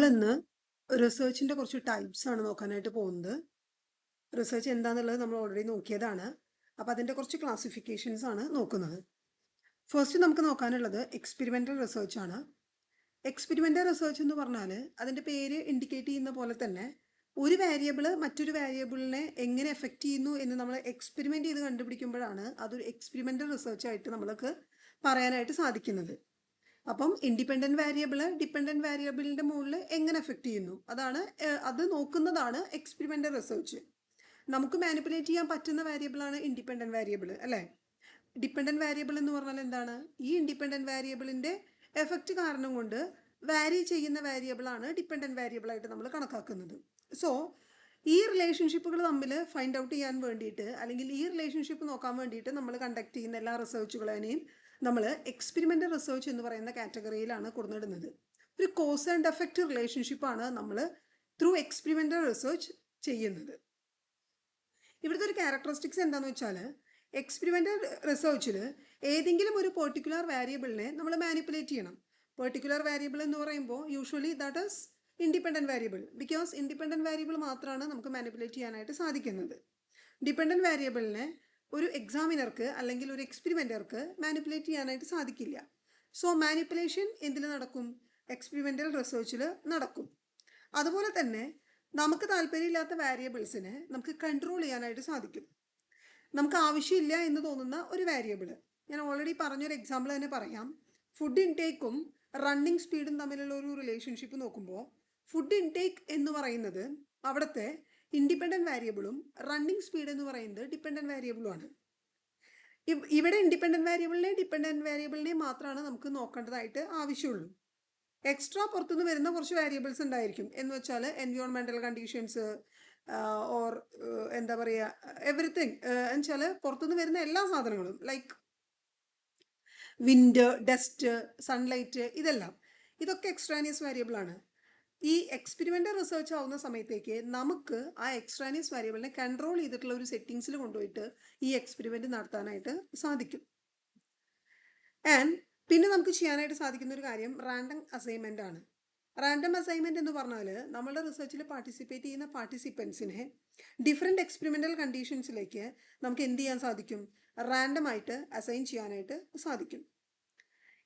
നമ്മളിന്ന് റിസർച്ചിൻ്റെ കുറച്ച് ടൈപ്സ് ആണ് നോക്കാനായിട്ട് പോകുന്നത്. റിസർച്ച് എന്താണെന്നുള്ളത് നമ്മൾ ഓൾറെഡി നോക്കിയതാണ്. അപ്പോൾ അതിൻ്റെ കുറച്ച് ക്ലാസിഫിക്കേഷൻസ് ആണ് നോക്കുന്നത്. ഫസ്റ്റ് നമുക്ക് നോക്കാനുള്ളത് എക്സ്പെരിമെൻ്റൽ റിസർച്ച് ആണ്. എക്സ്പെരിമെൻ്റൽ റിസർച്ച് എന്ന് പറഞ്ഞാൽ അതിൻ്റെ പേര് ഇൻഡിക്കേറ്റ് ചെയ്യുന്ന പോലെ തന്നെ ഒരു വേരിയബിൾ മറ്റൊരു വേരിയബിളിനെ എങ്ങനെ എഫക്റ്റ് ചെയ്യുന്നു എന്ന് നമ്മൾ എക്സ്പെരിമെൻ്റ് ചെയ്ത് കണ്ടുപിടിക്കുമ്പോഴാണ് അതൊരു എക്സ്പെരിമെൻ്റൽ റിസർച്ച് ആയിട്ട് നമ്മൾക്ക് പറയാനായിട്ട് സാധിക്കുന്നത്. അപ്പം ഇൻഡിപെൻഡൻറ്റ് വേരിയബിൾ ഡിപ്പെൻഡൻറ്റ് വേരിയബിളിൻ്റെ മുകളിൽ എങ്ങനെ എഫക്റ്റ് ചെയ്യുന്നു അത് നോക്കുന്നതാണ് എക്സ്പെരിമെൻ്റൽ റിസർച്ച്. നമുക്ക് മാനിപ്പുലേറ്റ് ചെയ്യാൻ പറ്റുന്ന വേരിയബിളാണ് ഇൻഡിപെൻഡൻറ്റ് വേരിയബിൾ അല്ലേ. ഡിപ്പെൻഡൻറ്റ് വേരിയബിൾ എന്ന് പറഞ്ഞാൽ എന്താണ്? ഈ ഇൻഡിപെൻഡൻറ്റ് വേരിയബിളിൻ്റെ എഫക്റ്റ് കാരണം കൊണ്ട് വാരി ചെയ്യുന്ന വേരിയബിളാണ് ഡിപ്പെൻഡൻറ്റ് വേരിയബിളായിട്ട് നമ്മൾ കണക്കാക്കുന്നത്. സോ ഈ റിലേഷൻഷിപ്പുകൾ തമ്മിൽ ഫൈൻഡ് ഔട്ട് ചെയ്യാൻ വേണ്ടിയിട്ട് അല്ലെങ്കിൽ ഈ റിലേഷൻഷിപ്പ് നോക്കാൻ വേണ്ടിയിട്ട് നമ്മൾ കണ്ടക്ട് ചെയ്യുന്ന എല്ലാ റിസർച്ചുകളെയും നമ്മൾ എക്സ്പെരിമെൻ്റൽ റിസർച്ച് എന്ന് പറയുന്ന കാറ്റഗറിയിലാണ് കൊടുത്തിടുന്നത്. ഒരു കോസ് ആൻഡ് എഫക്റ്റ് റിലേഷൻഷിപ്പാണ് നമ്മൾ ത്രൂ എക്സ്പെരിമെൻ്റൽ റിസർച്ച് ചെയ്യുന്നത്. ഇവിടുത്തെ ഒരു ക്യാരക്ടറിസ്റ്റിക്സ് എന്താണെന്ന് വെച്ചാൽ എക്സ്പെരിമെൻ്റൽ റിസർച്ചിൽ ഏതെങ്കിലും ഒരു പെർട്ടിക്കുലർ വേരിയബിളിനെ നമ്മൾ മാനിപ്പുലേറ്റ് ചെയ്യണം. പെർട്ടിക്കുലർ വേരിയബിൾ എന്ന് പറയുമ്പോൾ usually that is independent variable. Because independent variable മാത്രമാണ് നമുക്ക് മാനിപ്പുലേറ്റ് ചെയ്യാനായിട്ട് സാധിക്കുന്നത്. ഡിപ്പെൻഡൻറ്റ് വേരിയബിളിനെ ഒരു എക്സാമിനർക്ക് അല്ലെങ്കിൽ ഒരു എക്സ്പെരിമെൻറ്റർക്ക് മാനിപ്പുലേറ്റ് ചെയ്യാനായിട്ട് സാധിക്കില്ല. സോ മാനിപ്പുലേഷൻ എന്തിൽ നടക്കും? എക്സ്പെരിമെൻ്റൽ റിസർച്ചിൽ നടക്കും. അതുപോലെ തന്നെ നമുക്ക് താല്പര്യമില്ലാത്ത വേരിയബിൾസിനെ നമുക്ക് കൺട്രോൾ ചെയ്യാനായിട്ട് സാധിക്കും. നമുക്ക് ആവശ്യമില്ല എന്ന് തോന്നുന്ന ഒരു വേരിയബിൾ, ഞാൻ ഓൾറെഡി പറഞ്ഞൊരു എക്സാമ്പിൾ തന്നെ പറയാം. ഫുഡ് ഇൻടേക്കും റണ്ണിങ് സ്പീഡും തമ്മിലുള്ള ഒരു റിലേഷൻഷിപ്പ് നോക്കുമ്പോൾ ഫുഡ് ഇൻടേക്ക് എന്ന് പറയുന്നത് അവിടുത്തെ ഇൻഡിപെൻഡൻറ്റ് വേരിയബിളും റണ്ണിങ് സ്പീഡ് എന്ന് പറയുന്നത് ഡിപ്പെൻഡൻറ്റ് വേരിയബിളുമാണ്. ഇവിടെ ഇൻഡിപെൻഡൻറ്റ് വേരിയബിളിനെയും ഡിപ്പെൻഡൻറ്റ് വേരിയബിളിനെയും മാത്രമാണ് നമുക്ക് നോക്കേണ്ടതായിട്ട് ആവശ്യമുള്ളൂ. എക്സ്ട്രാ പുറത്തുനിന്ന് വരുന്ന കുറച്ച് വേരിയബിൾസ് ഉണ്ടായിരിക്കും. എന്ന് വെച്ചാൽ എൻവയോൺമെൻറ്റൽ കണ്ടീഷൻസ് ഓർ എന്താ പറയുക എവറിത്തിങ് എന്ന് വെച്ചാൽ പുറത്തുനിന്ന് വരുന്ന എല്ലാ സാധനങ്ങളും ലൈക്ക് വിൻഡ്, ഡസ്റ്റ്, സൺലൈറ്റ്, ഇതൊക്കെ എക്സ്ട്രാനിയസ് വേരിയബിളാണ്. ഈ എക്സ്പെരിമെൻ്റൽ റിസർച്ച് ആവുന്ന സമയത്തേക്ക് നമുക്ക് ആ എക്സ്ട്രാനിയസ് വേരിയബിളിനെ കൺട്രോൾ ചെയ്തിട്ടുള്ള ഒരു സെറ്റിങ്സിൽ കൊണ്ടുപോയിട്ട് ഈ എക്സ്പെരിമെൻ്റ് നടത്താനായിട്ട് സാധിക്കും. ആൻഡ് പിന്നെ നമുക്ക് ചെയ്യാനായിട്ട് സാധിക്കുന്ന ഒരു കാര്യം റാൻഡം അസൈൻമെൻ്റ് ആണ്. റാൻഡം അസൈൻമെൻറ്റ് എന്ന് പറഞ്ഞാൽ നമ്മളുടെ റിസർച്ചിൽ പാർട്ടിസിപ്പേറ്റ് ചെയ്യുന്ന പാർട്ടിസിപ്പൻസിനെ ഡിഫറെൻറ്റ് എക്സ്പെരിമെൻ്റൽ കണ്ടീഷൻസിലേക്ക് നമുക്ക് എന്ത് ചെയ്യാൻ സാധിക്കും? റാൻഡമായിട്ട് അസൈൻ ചെയ്യാനായിട്ട് സാധിക്കും.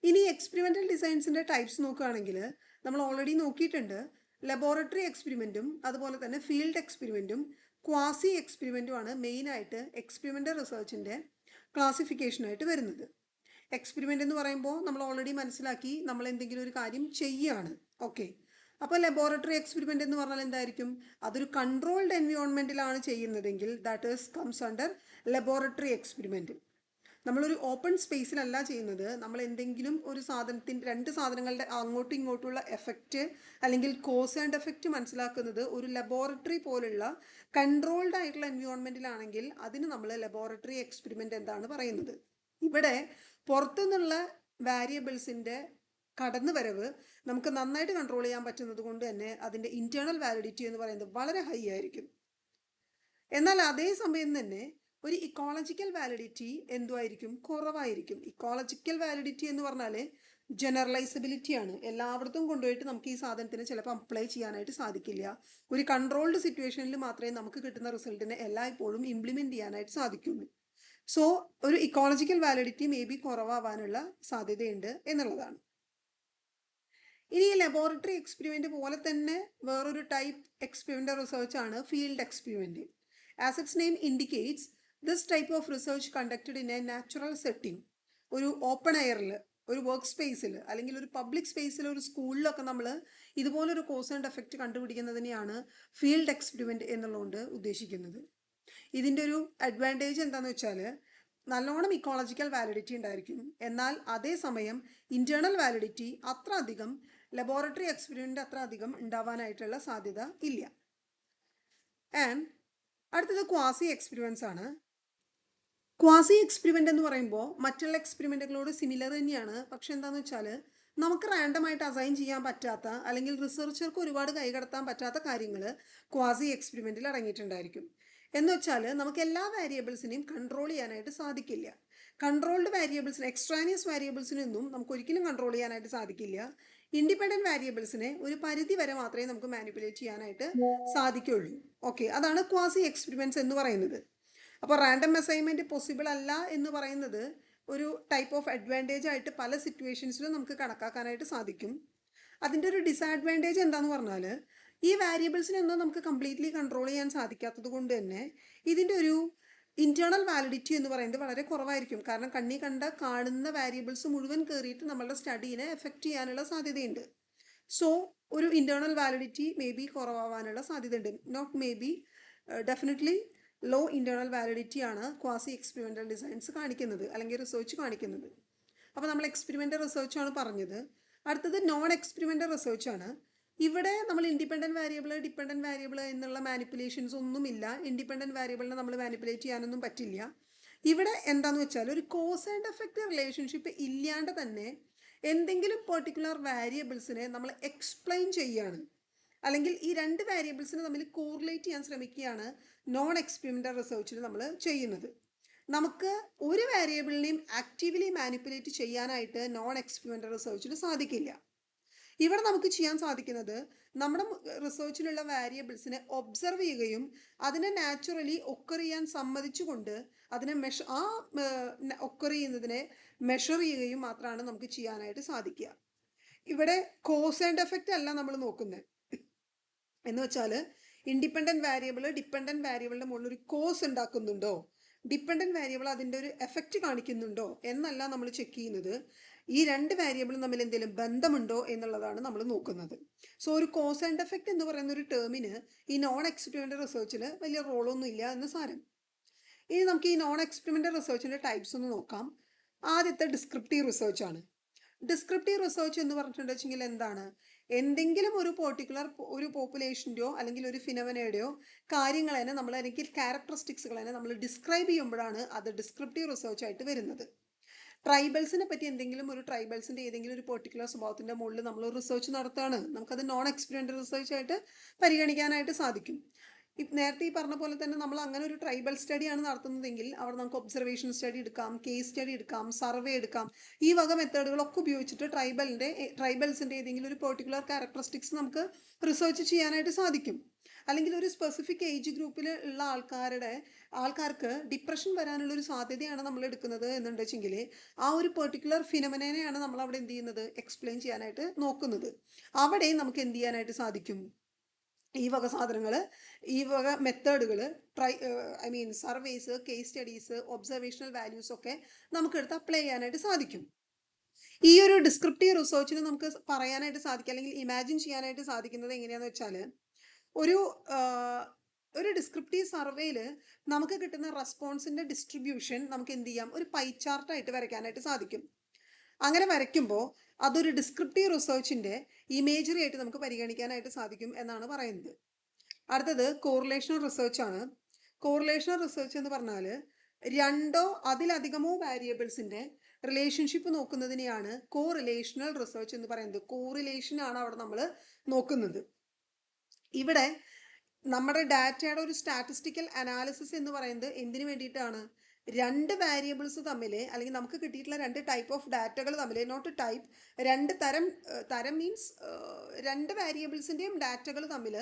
ഇനി എക്സ്പെരിമെൻ്റൽ ഡിസൈൻസിൻ്റെ ടൈപ്സ് നോക്കുകയാണെങ്കിൽ നമ്മൾ ഓൾറെഡി നോക്കിയിട്ടുണ്ട്. ലബോറട്ടറി എക്സ്പെരിമെൻറ്റും അതുപോലെ തന്നെ ഫീൽഡ് എക്സ്പെരിമെൻറ്റും ക്വാസി എക്സ്പെരിമെൻറ്റുമാണ് മെയിനായിട്ട് എക്സ്പെരിമെൻ്റൽ റിസർച്ചിൻ്റെ ക്ലാസിഫിക്കേഷനായിട്ട് വരുന്നത്. എക്സ്പെരിമെൻ്റ് എന്ന് പറയുമ്പോൾ നമ്മൾ ഓൾറെഡി മനസ്സിലാക്കി നമ്മൾ എന്തെങ്കിലും ഒരു കാര്യം ചെയ്യുകയാണ്. ഓക്കെ, അപ്പോൾ ലബോറട്ടറി എക്സ്പെരിമെൻ്റ് എന്ന് പറഞ്ഞാൽ എന്തായിരിക്കും? അതൊരു കൺട്രോൾഡ് എൻവയോൺമെൻറ്റിലാണ് ചെയ്യുന്നതെങ്കിൽ that is comes under laboratory experiment. നമ്മളൊരു ഓപ്പൺ സ്പേസിലല്ല ചെയ്യുന്നത്. നമ്മൾ എന്തെങ്കിലും ഒരു രണ്ട് സാധനങ്ങളുടെ അങ്ങോട്ടും ഇങ്ങോട്ടുള്ള എഫക്റ്റ് അല്ലെങ്കിൽ കോസ് ആൻഡ് എഫക്റ്റ് മനസ്സിലാക്കുന്നത് ഒരു ലബോറട്ടറി പോലുള്ള കൺട്രോൾഡ് ആയിട്ടുള്ള എൻവയോൺമെൻറ്റിലാണെങ്കിൽ അതിന് നമ്മൾ ലബോറട്ടറി എക്സ്പെരിമെൻ്റ് എന്താണ് പറയുന്നത്. ഇവിടെ പുറത്തുനിന്നുള്ള വാരിയബിൾസിൻ്റെ കടന്നുവരവ് നമുക്ക് നന്നായിട്ട് കൺട്രോൾ ചെയ്യാൻ പറ്റുന്നത് കൊണ്ട് തന്നെ അതിൻ്റെ ഇൻറ്റേർണൽ വാലിഡിറ്റി എന്ന് പറയുന്നത് വളരെ ഹൈ ആയിരിക്കും. എന്നാൽ അതേ സമയം തന്നെ ഒരു ഇക്കോളജിക്കൽ വാലിഡിറ്റി എന്തുമായിരിക്കും? കുറവായിരിക്കും. ഇക്കോളജിക്കൽ വാലിഡിറ്റി എന്ന് പറഞ്ഞാൽ ജനറലൈസബിലിറ്റി ആണ്. എല്ലായിടത്തും കൊണ്ടുപോയിട്ട് നമുക്ക് ഈ സാധനത്തിന് ചിലപ്പോൾ അപ്ലൈ ചെയ്യാനായിട്ട് സാധിക്കില്ല. ഒരു കൺട്രോൾഡ് സിറ്റുവേഷനിൽ മാത്രമേ നമുക്ക് കിട്ടുന്ന റിസൾട്ടിനെ എല്ലായ്പ്പോഴും ഇംപ്ലിമെൻറ്റ് ചെയ്യാനായിട്ട് സാധിക്കുള്ളൂ. സോ ഒരു ഇക്കോളജിക്കൽ വാലിഡിറ്റി മേ ബി കുറവാവാനുള്ള സാധ്യതയുണ്ട് എന്നുള്ളതാണ്. ഇനി ലബോറട്ടറി എക്സ്പെരിമെൻ്റ് പോലെ തന്നെ വേറൊരു ടൈപ്പ് എക്സ്പെരിമെൻ്റൽ റിസർച്ച് ആണ് field experiment. As it's name indicates this type of research conducted in A natural setting. ഒരു ഓപ്പൺ എയറിൽ, ഒരു വർക്ക് സ്പേസിൽ അല്ലെങ്കിൽ ഒരു പബ്ലിക് സ്പേസിൽ, ഒരു സ്കൂളിലൊക്കെ നമ്മൾ ഇതുപോലൊരു കോസ് ആൻഡ് എഫക്റ്റ് കണ്ടുപിടിക്കുന്നതിനെയാണ് ഫീൽഡ് എക്സ്പെരിമെൻ്റ് എന്നുള്ളതുകൊണ്ട് ഉദ്ദേശിക്കുന്നത്. ഇതിൻ്റെ ഒരു അഡ്വാൻറ്റേജ് എന്താണെന്ന് വെച്ചാൽ നല്ലോണം ഇക്കോളജിക്കൽ വാലിഡിറ്റി ഉണ്ടായിരിക്കും. എന്നാൽ അതേസമയം ഇൻറ്റേർണൽ വാലിഡിറ്റി അത്ര അധികം ലബോറട്ടറി എക്സ്പെരിമെൻ്റ് അത്ര അധികം ഉണ്ടാവാനായിട്ടുള്ള സാധ്യത ഇല്ല. ആൻഡ് അടുത്തത് ക്വാസി എക്സ്പെരിമെൻറ്റ്സ് ആണ്. ക്വാസി എക്സ്പെരിമെൻ്റ് എന്ന് പറയുമ്പോൾ മറ്റുള്ള എക്സ്പെരിമെൻറ്റുകളോട് സിമിലർ തന്നെയാണ്. പക്ഷെ എന്താണെന്ന് വെച്ചാൽ നമുക്ക് റാൻഡമായിട്ട് അസൈൻ ചെയ്യാൻ പറ്റാത്ത അല്ലെങ്കിൽ റിസർച്ചർക്ക് ഒരുപാട് കൈകടത്താൻ പറ്റാത്ത കാര്യങ്ങൾ ക്വാസി എക്സ്പെരിമെൻറ്റിൽ അടങ്ങിയിട്ടുണ്ടായിരിക്കും. എന്ന് വെച്ചാൽ നമുക്ക് എല്ലാ വേരിയബിൾസിനെയും കൺട്രോൾ ചെയ്യാനായിട്ട് സാധിക്കില്ല. കൺട്രോൾഡ് വേരിയബിൾസിന്, എക്സ്ട്രാനിയസ് വേരിയബിൾസിനൊന്നും നമുക്ക് ഒരിക്കലും കൺട്രോൾ ചെയ്യാനായിട്ട് സാധിക്കില്ല. ഇൻഡിപെൻഡൻറ്റ് വേരിയബിൾസിനെ ഒരു പരിധി വരെ മാത്രമേ നമുക്ക് മാനിപ്പുലേറ്റ് ചെയ്യാനായിട്ട് സാധിക്കുള്ളൂ. ഓക്കെ, അതാണ് ക്വാസി എക്സ്പെരിമെൻറ്റ്സ് എന്ന് പറയുന്നത്. അപ്പോൾ റാൻഡം അസൈൻമെൻറ്റ് പോസിബിൾ അല്ല എന്ന് പറയുന്നത് ഒരു ടൈപ്പ് ഓഫ് അഡ്വാൻറ്റേജ് ആയിട്ട് പല സിറ്റുവേഷൻസിലും നമുക്ക് കണക്കാക്കാനായിട്ട് സാധിക്കും. അതിൻ്റെ ഒരു ഡിസഡ്വാൻറ്റേജ് എന്താണെന്ന് പറഞ്ഞാൽ ഈ വേരിയബിൾസിനൊന്നും നമുക്ക് കംപ്ലീറ്റ്ലി കൺട്രോൾ ചെയ്യാൻ സാധിക്കാത്തത് കൊണ്ട് തന്നെ ഇതിൻ്റെ ഒരു ഇൻറ്റേർണൽ വാലിഡിറ്റി എന്ന് പറയുന്നത് വളരെ കുറവായിരിക്കും. കാരണം കണ്ണി കാണുന്ന വേരിയബിൾസ് മുഴുവൻ കയറിയിട്ട് നമ്മളുടെ സ്റ്റഡീനെ എഫക്റ്റ് ചെയ്യാനുള്ള സാധ്യതയുണ്ട്. സോ ഒരു ഇൻറ്റേർണൽ വാലിഡിറ്റി മേ ബി കുറവാകാനുള്ള സാധ്യതയുണ്ട്. Not may be, definitely low internal validity ആണ് ക്വാസി എക്സ്പെരിമെൻ്റൽ ഡിസൈൻസ് കാണിക്കുന്നത് അല്ലെങ്കിൽ റിസർച്ച് കാണിക്കുന്നത്. അപ്പോൾ നമ്മൾ എക്സ്പെരിമെൻ്റൽ റിസർച്ചാണ് പറഞ്ഞത്. അടുത്തത് നോൺ എക്സ്പെരിമെൻ്റൽ റിസർച്ചാണ്. ഇവിടെ നമ്മൾ ഇൻഡിപെൻഡൻറ്റ് വേരിയബിൾ ഡിപ്പെൻഡൻറ്റ് വേരിയബിൾ എന്നുള്ള മാനിപ്പുലേഷൻസ് ഒന്നുമില്ല. ഇൻഡിപെൻഡൻറ്റ് വേരിയബിളിനെ നമ്മൾ മാനിപ്പുലേറ്റ് ചെയ്യാനൊന്നും പറ്റില്ല. ഇവിടെ എന്താണെന്ന് വെച്ചാൽ ഒരു കോസ് ആൻഡ് എഫക്റ്റ് റിലേഷൻഷിപ്പ് ഇല്ലാണ്ട് തന്നെ എന്തെങ്കിലും പെർട്ടിക്കുലർ വേരിയബിൾസിനെ നമ്മൾ എക്സ്പ്ലെയിൻ ചെയ്യുകയാണ്, അല്ലെങ്കിൽ ഈ രണ്ട് വേരിയബിൾസിനെ തമ്മിൽ കോറിലേറ്റ് ചെയ്യാൻ ശ്രമിക്കുകയാണ് നോൺ എക്സ്പെരിമെൻ്റൽ റിസർച്ചിൽ നമ്മൾ ചെയ്യുന്നത്. നമുക്ക് ഒരു വേരിയബിളിനെയും ആക്റ്റീവ്ലി മാനിപ്പുലേറ്റ് ചെയ്യാനായിട്ട് നോൺ എക്സ്പെരിമെൻ്റൽ റിസർച്ചിൽ സാധിക്കില്ല. ഇവിടെ നമുക്ക് ചെയ്യാൻ സാധിക്കുന്നത് നമ്മുടെ റിസർച്ചിലുള്ള വേരിയബിൾസിനെ ഒബ്സർവ് ചെയ്യുകയും അതിനെ നാച്ചുറലി ഒക്കർ ചെയ്യാൻ സമ്മതിച്ചുകൊണ്ട് അതിനെ ഒക്കർ ചെയ്യുന്നതിനെ മെഷർ ചെയ്യുകയും മാത്രമാണ് നമുക്ക് ചെയ്യാനായിട്ട് സാധിക്കുക. ഇവിടെ കോസ് ആൻഡ് എഫക്റ്റ് അല്ല നമ്മൾ നോക്കുന്നത്. എന്ന് വെച്ചാൽ ഇൻഡിപെൻഡൻറ്റ് വേരിയബിൾ ഡിപ്പെൻഡൻറ്റ് വേരിയബിളിൻ്റെ മുകളിൽ ഒരു കോസ് ഉണ്ടാക്കുന്നുണ്ടോ, ഡിപ്പെൻഡൻറ്റ് വേരിയബിൾ അതിൻ്റെ ഒരു എഫക്റ്റ് കാണിക്കുന്നുണ്ടോ എന്നല്ല നമ്മൾ ചെക്ക് ചെയ്യുന്നത്. ഈ രണ്ട് വേരിയബിളും തമ്മിൽ എന്തെങ്കിലും ബന്ധമുണ്ടോ എന്നുള്ളതാണ് നമ്മൾ നോക്കുന്നത്. സോ ഒരു കോസ് ആൻഡ് എഫക്റ്റ് എന്ന് പറയുന്ന ഒരു ടേമിന് ഈ നോൺ എക്സ്പെരിമെൻ്റൽ റിസർച്ചിൽ വലിയ റോളൊന്നും ഇല്ല എന്ന് സാരം. ഇനി നമുക്ക് ഈ നോൺ എക്സ്പെരിമെൻ്റൽ റിസർച്ചിൻ്റെ ടൈപ്സ് ഒന്ന് നോക്കാം. ആദ്യത്തെ ഡിസ്ക്രിപ്റ്റീവ് റിസർച്ചാണ്. ഡിസ്ക്രിപ്റ്റീവ് റിസർച്ച് എന്ന് പറഞ്ഞിട്ടുണ്ടെങ്കിൽ എന്താണ്? എന്തെങ്കിലും ഒരു പെർട്ടിക്കുലർ ഒരു പോപ്പുലേഷൻ്റെയോ അല്ലെങ്കിൽ ഒരു ഫിനോമിനയുടെയോ കാര്യങ്ങളെ നമ്മൾ അല്ലെങ്കിൽ ക്യാരക്ടറിസ്റ്റിക്സുകളെ നമ്മൾ ഡിസ്ക്രൈബ് ചെയ്യുമ്പോഴാണ് അത് ഡിസ്ക്രിപ്റ്റീവ് റിസർച്ച് ആയിട്ട് വരുന്നത്. ട്രൈബൽസിനെ പറ്റി എന്തെങ്കിലും ഒരു ട്രൈബൽസിൻ്റെ ഏതെങ്കിലും ഒരു പെർട്ടിക്കുലർ സ്വഭാവത്തിൻ്റെ മുകളിൽ നമ്മൾ റിസർച്ച് നടത്തുകയാണ്, നമുക്കത് നോൺ എക്സ്പെരിമെൻ്റൽ റിസർച്ച് ആയിട്ട് പരിഗണിക്കാനായിട്ട് സാധിക്കും. നേരത്തെ ഈ പറഞ്ഞ പോലെ തന്നെ നമ്മൾ അങ്ങനെ ഒരു ട്രൈബൽ സ്റ്റഡിയാണ് നടത്തുന്നതെങ്കിൽ അവിടെ നമുക്ക് ഒബ്സർവേഷൻ സ്റ്റഡി എടുക്കാം, കേസ് സ്റ്റഡി എടുക്കാം, സർവേ എടുക്കാം. ഈ വക മെത്തേഡുകളൊക്കെ ഉപയോഗിച്ചിട്ട് ട്രൈബൽസിൻ്റെ ഏതെങ്കിലും ഒരു പെർട്ടിക്കുലർ ക്യാരക്ടറിസ്റ്റിക്സ് നമുക്ക് റിസർച്ച് ചെയ്യാനായിട്ട് സാധിക്കും. അല്ലെങ്കിൽ ഒരു സ്പെസിഫിക് ഏജ് ഗ്രൂപ്പിൽ ഉള്ള ആൾക്കാർക്ക് ഡിപ്രഷൻ വരാനുള്ളൊരു സാധ്യതയാണ് നമ്മൾ എടുക്കുന്നത് എന്നുണ്ടെങ്കിൽ ആ ഒരു പെർട്ടിക്കുലർ ഫിനോമിനയാണ് നമ്മൾ അവിടെ എന്ത് ചെയ്യുന്നത്, എക്സ്പ്ലെയിൻ ചെയ്യാനായിട്ട് നോക്കുന്നത്. അവിടെ നമുക്ക് എന്ത് ചെയ്യാനായിട്ട് സാധിക്കും? ഈ വക സാധനങ്ങൾ, ഈ വക മെത്തേഡുകൾ, surveys, case studies, observational values ഒക്കെ നമുക്കെടുത്ത് അപ്ലൈ ചെയ്യാനായിട്ട് സാധിക്കും. ഈ ഒരു ഡിസ്ക്രിപ്റ്റീവ് റിസർച്ചിന് നമുക്ക് പറയാനായിട്ട് സാധിക്കും അല്ലെങ്കിൽ ഇമാജിൻ ചെയ്യാനായിട്ട് സാധിക്കുന്നത് എങ്ങനെയാണെന്ന് വെച്ചാൽ ഒരു ഡിസ്ക്രിപ്റ്റീവ് സർവേയിൽ നമുക്ക് കിട്ടുന്ന റെസ്പോൺസിൻ്റെ ഡിസ്ട്രിബ്യൂഷൻ നമുക്ക് എന്ത് ചെയ്യാം, ഒരു പൈ ചാർട്ടായിട്ട് വരയ്ക്കാനായിട്ട് സാധിക്കും. അങ്ങനെ വരയ്ക്കുമ്പോൾ അതൊരു ഡിസ്ക്രിപ്റ്റീവ് റിസർച്ചിൻ്റെ ഇമേജറി ആയിട്ട് നമുക്ക് പരിഗണിക്കാനായിട്ട് സാധിക്കും എന്നാണ് പറയുന്നത്. അടുത്തത് കോറിലേഷണൽ റിസർച്ചാണ്. കോറിലേഷണൽ റിസർച്ച് എന്ന് പറഞ്ഞാൽ രണ്ടോ അതിലധികമോ വേരിയബിൾസിൻ്റെ റിലേഷൻഷിപ്പ് നോക്കുന്നതിനെയാണ് കോറിലേഷണൽ റിസർച്ച് എന്ന് പറയുന്നത്. കോറിലേഷനാണ് അവിടെ നമ്മൾ നോക്കുന്നത്. ഇവിടെ നമ്മുടെ ഡാറ്റയുടെ ഒരു സ്റ്റാറ്റിസ്റ്റിക്കൽ അനാലിസിസ് എന്ന് പറയുന്നത് എന്തിനു വേണ്ടിയിട്ടാണ്? രണ്ട് വേരിയബിൾസ് തമ്മിൽ അല്ലെങ്കിൽ നമുക്ക് കിട്ടിയിട്ടുള്ള രണ്ട് ടൈപ്പ് ഓഫ് ഡാറ്റകൾ തമ്മിൽ, നോട്ട് ടൈപ്പ്, രണ്ട് തരം മീൻസ് രണ്ട് വേരിയബിൾസിൻ്റെയും ഡാറ്റകൾ തമ്മിൽ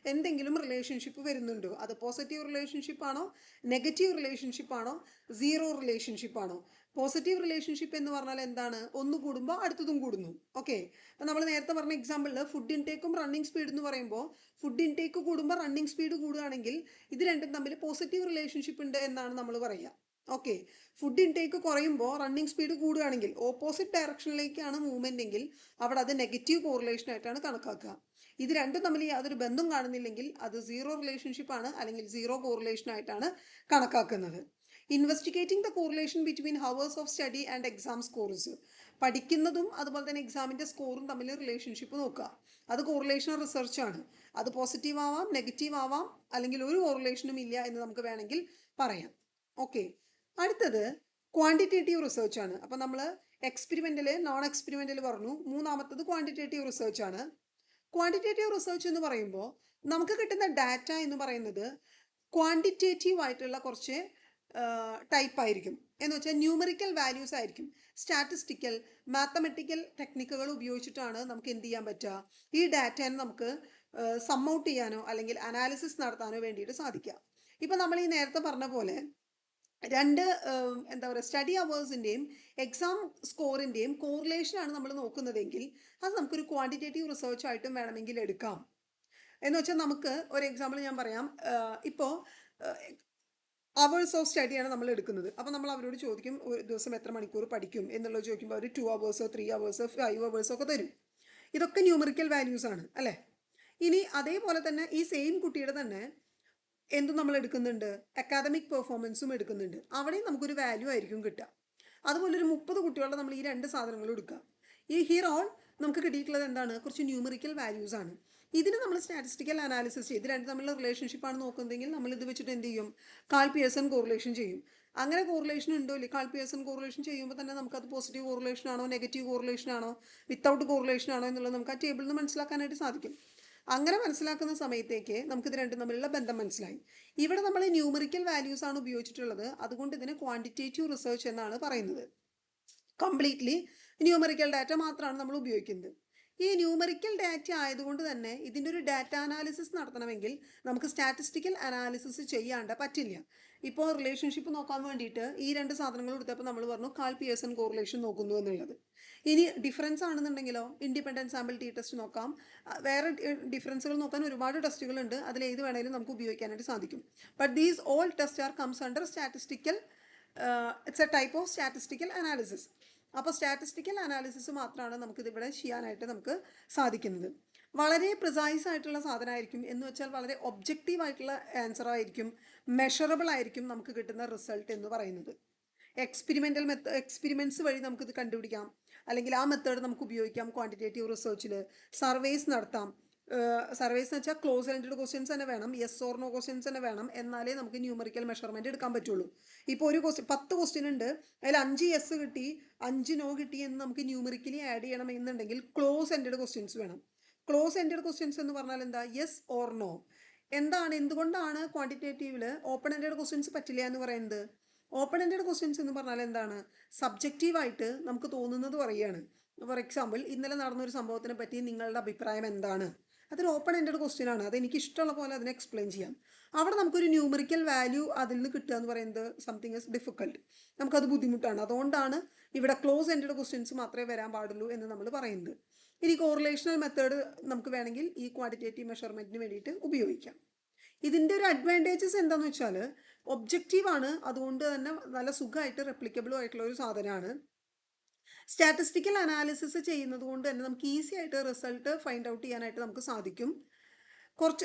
എന്തെങ്കിലും റിലേഷൻഷിപ്പ് വരുന്നുണ്ടോ? അത് പോസിറ്റീവ് റിലേഷൻഷിപ്പ് ആണോ, നെഗറ്റീവ് റിലേഷൻഷിപ്പ് ആണോ, സീറോ റിലേഷൻഷിപ്പ് ആണോ? പോസിറ്റീവ് റിലേഷൻഷിപ്പ് എന്ന് പറഞ്ഞാൽ എന്താണ്? ഒന്ന് കൂടുമ്പോൾ അടുത്തതും കൂടുന്നു. ഓക്കെ, അപ്പം നമ്മൾ നേരത്തെ പറഞ്ഞ എക്സാമ്പിളിൽ ഫുഡ് ഇൻടേക്കും റണ്ണിങ് സ്പീഡ് എന്ന് പറയുമ്പോൾ ഫുഡ് ഇൻടേക്ക് കൂടുമ്പോൾ റണ്ണിങ് സ്പീഡ് കൂടുകയാണെങ്കിൽ ഇത് രണ്ടും തമ്മിൽ പോസിറ്റീവ് റിലേഷൻഷിപ്പ് ഉണ്ട് എന്നാണ് നമ്മൾ പറയുക. ഓക്കെ, ഫുഡ് ഇൻടേക്ക് കുറയുമ്പോൾ റണ്ണിങ് സ്പീഡ് കൂടുകയാണെങ്കിൽ ഓപ്പോസിറ്റ് ഡയറക്ഷനിലേക്കാണ് മൂവ്മെൻ്റ് എങ്കിൽ അവിടെ അത് നെഗറ്റീവ് കോറിലേഷൻ ആയിട്ടാണ് കണക്കാക്കുക. ഇത് രണ്ടും തമ്മിൽ യാതൊരു ബന്ധം കാണുന്നില്ലെങ്കിൽ അത് സീറോ റിലേഷൻഷിപ്പ് ആണ് അല്ലെങ്കിൽ സീറോ കോറിലേഷൻ ആയിട്ടാണ് കണക്കാക്കുന്നത്. Investigating the correlation between hours of study and exam scores, പഠിക്കുന്നതും അതുപോലെ തന്നെ എക്സാമിൻ്റെ സ്കോറും തമ്മിൽ റിലേഷൻഷിപ്പ് നോക്കുക, അത് കോറിലേഷൻ റിസർച്ചാണ്. അത് പോസിറ്റീവ് ആവാം, നെഗറ്റീവ് ആവാം, അല്ലെങ്കിൽ ഒരു കോറിലേഷനും ഇല്ല എന്ന് നമുക്ക് വേണമെങ്കിൽ പറയാം. ഓക്കെ, അടുത്തത് ക്വാണ്ടിറ്റേറ്റീവ് റിസർച്ചാണ്. അപ്പം നമ്മൾ എക്സ്പെരിമെൻ്റൽ, നോൺ എക്സ്പെരിമെൻ്റൽ പറഞ്ഞു. മൂന്നാമത്തത് ക്വാണ്ടിറ്റേറ്റീവ് റിസർച്ചാണ്. ക്വാണ്ടിറ്റേറ്റീവ് റിസർച്ച് എന്ന് പറയുമ്പോൾ നമുക്ക് കിട്ടുന്ന ഡാറ്റ എന്ന് പറയുന്നത് ക്വാണ്ടിറ്റേറ്റീവ് ആയിട്ടുള്ള കുറച്ച് ടൈപ്പ് ആയിരിക്കും. എന്ന് വെച്ചാൽ ന്യൂമറിക്കൽ വാല്യൂസ് ആയിരിക്കും. സ്റ്റാറ്റിസ്റ്റിക്കൽ മാത്തമെറ്റിക്കൽ ടെക്നിക്കുകൾ ഉപയോഗിച്ചിട്ടാണ് നമുക്ക് എന്ത് ചെയ്യാൻ പറ്റുക, ഈ ഡാറ്റേനെ നമുക്ക് സം ഔട്ട് ചെയ്യാനോ അല്ലെങ്കിൽ അനാലിസിസ് നടത്താനോ വേണ്ടിയിട്ട് സാധിക്കുക. ഇപ്പം നമ്മൾ ഈ നേരത്തെ പറഞ്ഞ പോലെ രണ്ട് എന്താ പറയുക സ്റ്റഡി അവേഴ്സിൻ്റെയും എക്സാം സ്കോറിൻ്റെയും കോറിലേഷനാണ് നമ്മൾ നോക്കുന്നതെങ്കിൽ അത് നമുക്കൊരു ക്വാണ്ടിറ്റേറ്റീവ് റിസർച്ച് ആയിട്ടും വേണമെങ്കിൽ എടുക്കാം. എന്ന് വെച്ചാൽ നമുക്ക് ഒരു എക്സാമ്പിൾ ഞാൻ പറയാം. ഇപ്പോൾ അവേഴ്സ് ഓഫ് സ്റ്റഡിയാണ് നമ്മൾ എടുക്കുന്നത്. അപ്പോൾ നമ്മൾ അവരോട് ചോദിക്കും ഒരു ദിവസം എത്ര മണിക്കൂർ പഠിക്കും എന്നുള്ളത് ചോദിക്കുമ്പോൾ അവർ 2 അവേഴ്സോ 3 അവേഴ്സോ 5 അവേഴ്സോ ഒക്കെ തരും. ഇതൊക്കെ ന്യൂമറിക്കൽ വാല്യൂസ് ആണ് അല്ലേ. ഇനി അതേപോലെ തന്നെ ഈ സെയിം കുട്ടിയുടെ തന്നെ എന്തും നമ്മൾ എടുക്കുന്നുണ്ട്, അക്കാദമിക് പെർഫോമൻസും എടുക്കുന്നുണ്ട്. അവിടെയും നമുക്കൊരു വാല്യൂ ആയിരിക്കും കിട്ടുക. അതുപോലെ ഒരു 30 കുട്ടികളുടെ നമ്മൾ ഈ രണ്ട് സാധനങ്ങളും എടുക്കുക. ഈ ഹിയർ ഓൾ നമുക്ക് കിട്ടിയിട്ടുള്ളത് എന്താണ്, കുറച്ച് ന്യൂമറിക്കൽ വാല്യൂസ് ആണ്. ഇതിന് നമ്മൾ സ്റ്റാറ്റിസ്റ്റിക്കൽ അനാലിസിസ് ചെയ്ത് രണ്ട് തമ്മിലുള്ള റിലേഷൻഷിപ്പാണ് നോക്കുന്നതെങ്കിൽ നമ്മൾ ഇത് വെച്ചിട്ട് എന്ത് ചെയ്യും, കാൾ പിയേഴ്സൺ കോറിലേഷൻ ചെയ്യും. അങ്ങനെ കോറിലേഷൻ ഉണ്ടോ ഇല്ലേ, കാൾ പിയേഴ്സൺ കോറിലേഷൻ ചെയ്യുമ്പോൾ തന്നെ നമുക്കത് പോസിറ്റീവ് കോറിലേഷൻ ആണോ നെഗറ്റീവ് കോറിലേഷൻ ആണോ വിത്തൗട്ട് കോറിലേഷൻ ആണോ എന്നുള്ളത് നമുക്ക് ആ ടേബിളിൽ നിന്ന് മനസ്സിലാക്കാനായിട്ട് സാധിക്കും. അങ്ങനെ മനസ്സിലാക്കുന്ന സമയത്തേക്ക് നമുക്കിത് രണ്ടും തമ്മിലുള്ള ബന്ധം മനസ്സിലായി. ഇവിടെ നമ്മൾ ന്യൂമറിക്കൽ വാല്യൂസ് ആണ് ഉപയോഗിച്ചിട്ടുള്ളത്, അതുകൊണ്ട് ഇതിനെ ക്വാണ്ടിറ്റേറ്റീവ് റിസർച്ച് എന്നാണ് പറയുന്നത്. കംപ്ലീറ്റ്ലി ന്യൂമറിക്കൽ ഡാറ്റ മാത്രമാണ് നമ്മൾ ഉപയോഗിക്കുന്നത്. ഈ ന്യൂമറിക്കൽ ഡാറ്റ ആയതുകൊണ്ട് തന്നെ ഇതിൻ്റെ ഒരു ഡാറ്റ അനാലിസിസ് നടത്തണമെങ്കിൽ നമുക്ക് സ്റ്റാറ്റിസ്റ്റിക്കൽ അനാലിസിസ് ചെയ്യാണ്ട് പറ്റില്ല. ഇപ്പോൾ റിലേഷൻഷിപ്പ് നോക്കാൻ വേണ്ടിയിട്ട് ഈ രണ്ട് സാധനങ്ങൾ എടുത്തപ്പോൾ നമ്മൾ പറഞ്ഞു കാൾ പിയേഴ്സൺ കോറിലേഷൻ നോക്കുന്നു എന്നുള്ളത്. ഇനി ഡിഫറൻസ് ആണെന്നുണ്ടെങ്കിലോ ഇൻഡിപെൻഡൻറ്റ് സാമ്പിൾ ടി ടെസ്റ്റ് നോക്കാം. വേറെ ഡിഫറൻസുകൾ നോക്കാൻ ഒരുപാട് ടെസ്റ്റുകളുണ്ട്, അതിൽ ഏത് വേണമെങ്കിലും നമുക്ക് ഉപയോഗിക്കാനായിട്ട് സാധിക്കും. But these all test are comes under statistical, it's a type of statistical analysis. അപ്പോൾ സ്റ്റാറ്റിസ്റ്റിക്കൽ അനാലിസിസ് മാത്രമാണ് നമുക്കിതിവിടെ ചെയ്യാനായിട്ട് നമുക്ക് സാധിക്കുന്നത്. വളരെ പ്രിസൈസ് ആയിട്ടുള്ള സാധനമായിരിക്കും, എന്ന് വെച്ചാൽ വളരെ ഒബ്ജക്റ്റീവ് ആയിട്ടുള്ള ആൻസർ ആയിരിക്കും, മെഷറബിൾ ആയിരിക്കും നമുക്ക് കിട്ടുന്ന റിസൾട്ട് എന്ന് പറയുന്നത്. എക്സ്പെരിമെൻറ്റ്സ് വഴി നമുക്കിത് കണ്ടുപിടിക്കാം, അല്ലെങ്കിൽ ആ മെത്തേഡ് നമുക്ക് ഉപയോഗിക്കാം. ക്വാണ്ടിറ്റേറ്റീവ് റിസർച്ചിൽ സർവേസ് നടത്താം. സർവേസ് എന്ന് വെച്ചാൽ ക്ലോസ് എൻഡഡ് ക്വസ്റ്റ്യൻസ് തന്നെ വേണം, യെസ് ഓർ നോ ക്വസ്റ്റ്യൻസ് തന്നെ വേണം, എന്നാലേ നമുക്ക് ന്യൂമറിക്കൽ മെഷർമെൻറ്റ് എടുക്കാൻ പറ്റുള്ളൂ. ഇപ്പോൾ ഒരു 10 ക്വസ്റ്റ്യൻ ഉണ്ട്, അതിൽ 5 യെസ് കിട്ടി 5 നോ കിട്ടി എന്ന് നമുക്ക് ന്യൂമറിക്കലി ആഡ് ചെയ്യണം എന്നുണ്ടെങ്കിൽ ക്ലോസ് എൻഡഡ് ക്വസ്റ്റ്യൻസ് വേണം. ക്ലോസ് എൻഡഡ് ക്വസ്റ്റ്യൻസ് എന്ന് പറഞ്ഞാൽ എന്താ, യെസ് ഓർ നോ. എന്തുകൊണ്ടാണ് ക്വാണ്ടിറ്റേറ്റീവിൽ ഓപ്പൺ എൻഡഡ് ക്വസ്റ്റ്യൻസ് പറ്റില്ല എന്ന് പറയുന്നത്? ഓപ്പൺ എൻഡഡ് ക്വസ്റ്റ്യൻസ് എന്ന് പറഞ്ഞാൽ എന്താണ്, സബ്ജക്റ്റീവായിട്ട് നമുക്ക് തോന്നുന്നത് പറയുകയാണ്. ഫോർ എക്സാമ്പിൾ, ഇന്നലെ നടന്നൊരു സംഭവത്തിനെ പറ്റി നിങ്ങളുടെ അഭിപ്രായം എന്താണ്? അതൊരു ഓപ്പൺ എൻഡഡ് ക്വസ്റ്റ്യൻ ആണ്, അതെനിക്ക് ഇഷ്ടമുള്ള പോലെ അതിനെ എക്സ്പ്ലെയിൻ ചെയ്യാം. അവിടെ നമുക്കൊരു ന്യൂമറിക്കൽ വാല്യൂ അതിൽ നിന്ന് കിട്ടുക എന്ന് പറയുന്നത് സംതിങ് ഇസ് ഡിഫിക്കൽട്ട്, നമുക്കത് ബുദ്ധിമുട്ടാണ്. അതുകൊണ്ടാണ് ഇവിടെ ക്ലോസ് എൻഡഡ് ക്വസ്റ്റ്യൻസ് മാത്രമേ വരാൻ പാടുള്ളൂ എന്ന് നമ്മൾ പറയുന്നത്. ഇനി കോറിലേഷണൽ മെത്തേഡ് നമുക്ക് വേണമെങ്കിൽ ഈ ക്വാണ്ടിറ്റേറ്റീവ് മെഷർമെൻറ്റിന് വേണ്ടിയിട്ട് ഉപയോഗിക്കാം. ഇതിൻ്റെ ഒരു അഡ്വാൻറ്റേജസ് എന്താണെന്ന് വെച്ചാൽ ഒബ്ജക്റ്റീവാണ്, അതുകൊണ്ട് തന്നെ നല്ല സുഖമായിട്ട് റെപ്ലിക്കബിളും ആയിട്ടുള്ള ഒരു സാധനമാണ്. സ്റ്റാറ്റിസ്റ്റിക്കൽ അനാലിസിസ് ചെയ്യുന്നത് കൊണ്ട് തന്നെ നമുക്ക് ഈസി ആയിട്ട് റിസൾട്ട് ഫൈൻഡ് ഔട്ട് ചെയ്യാനായിട്ട് നമുക്ക് സാധിക്കും.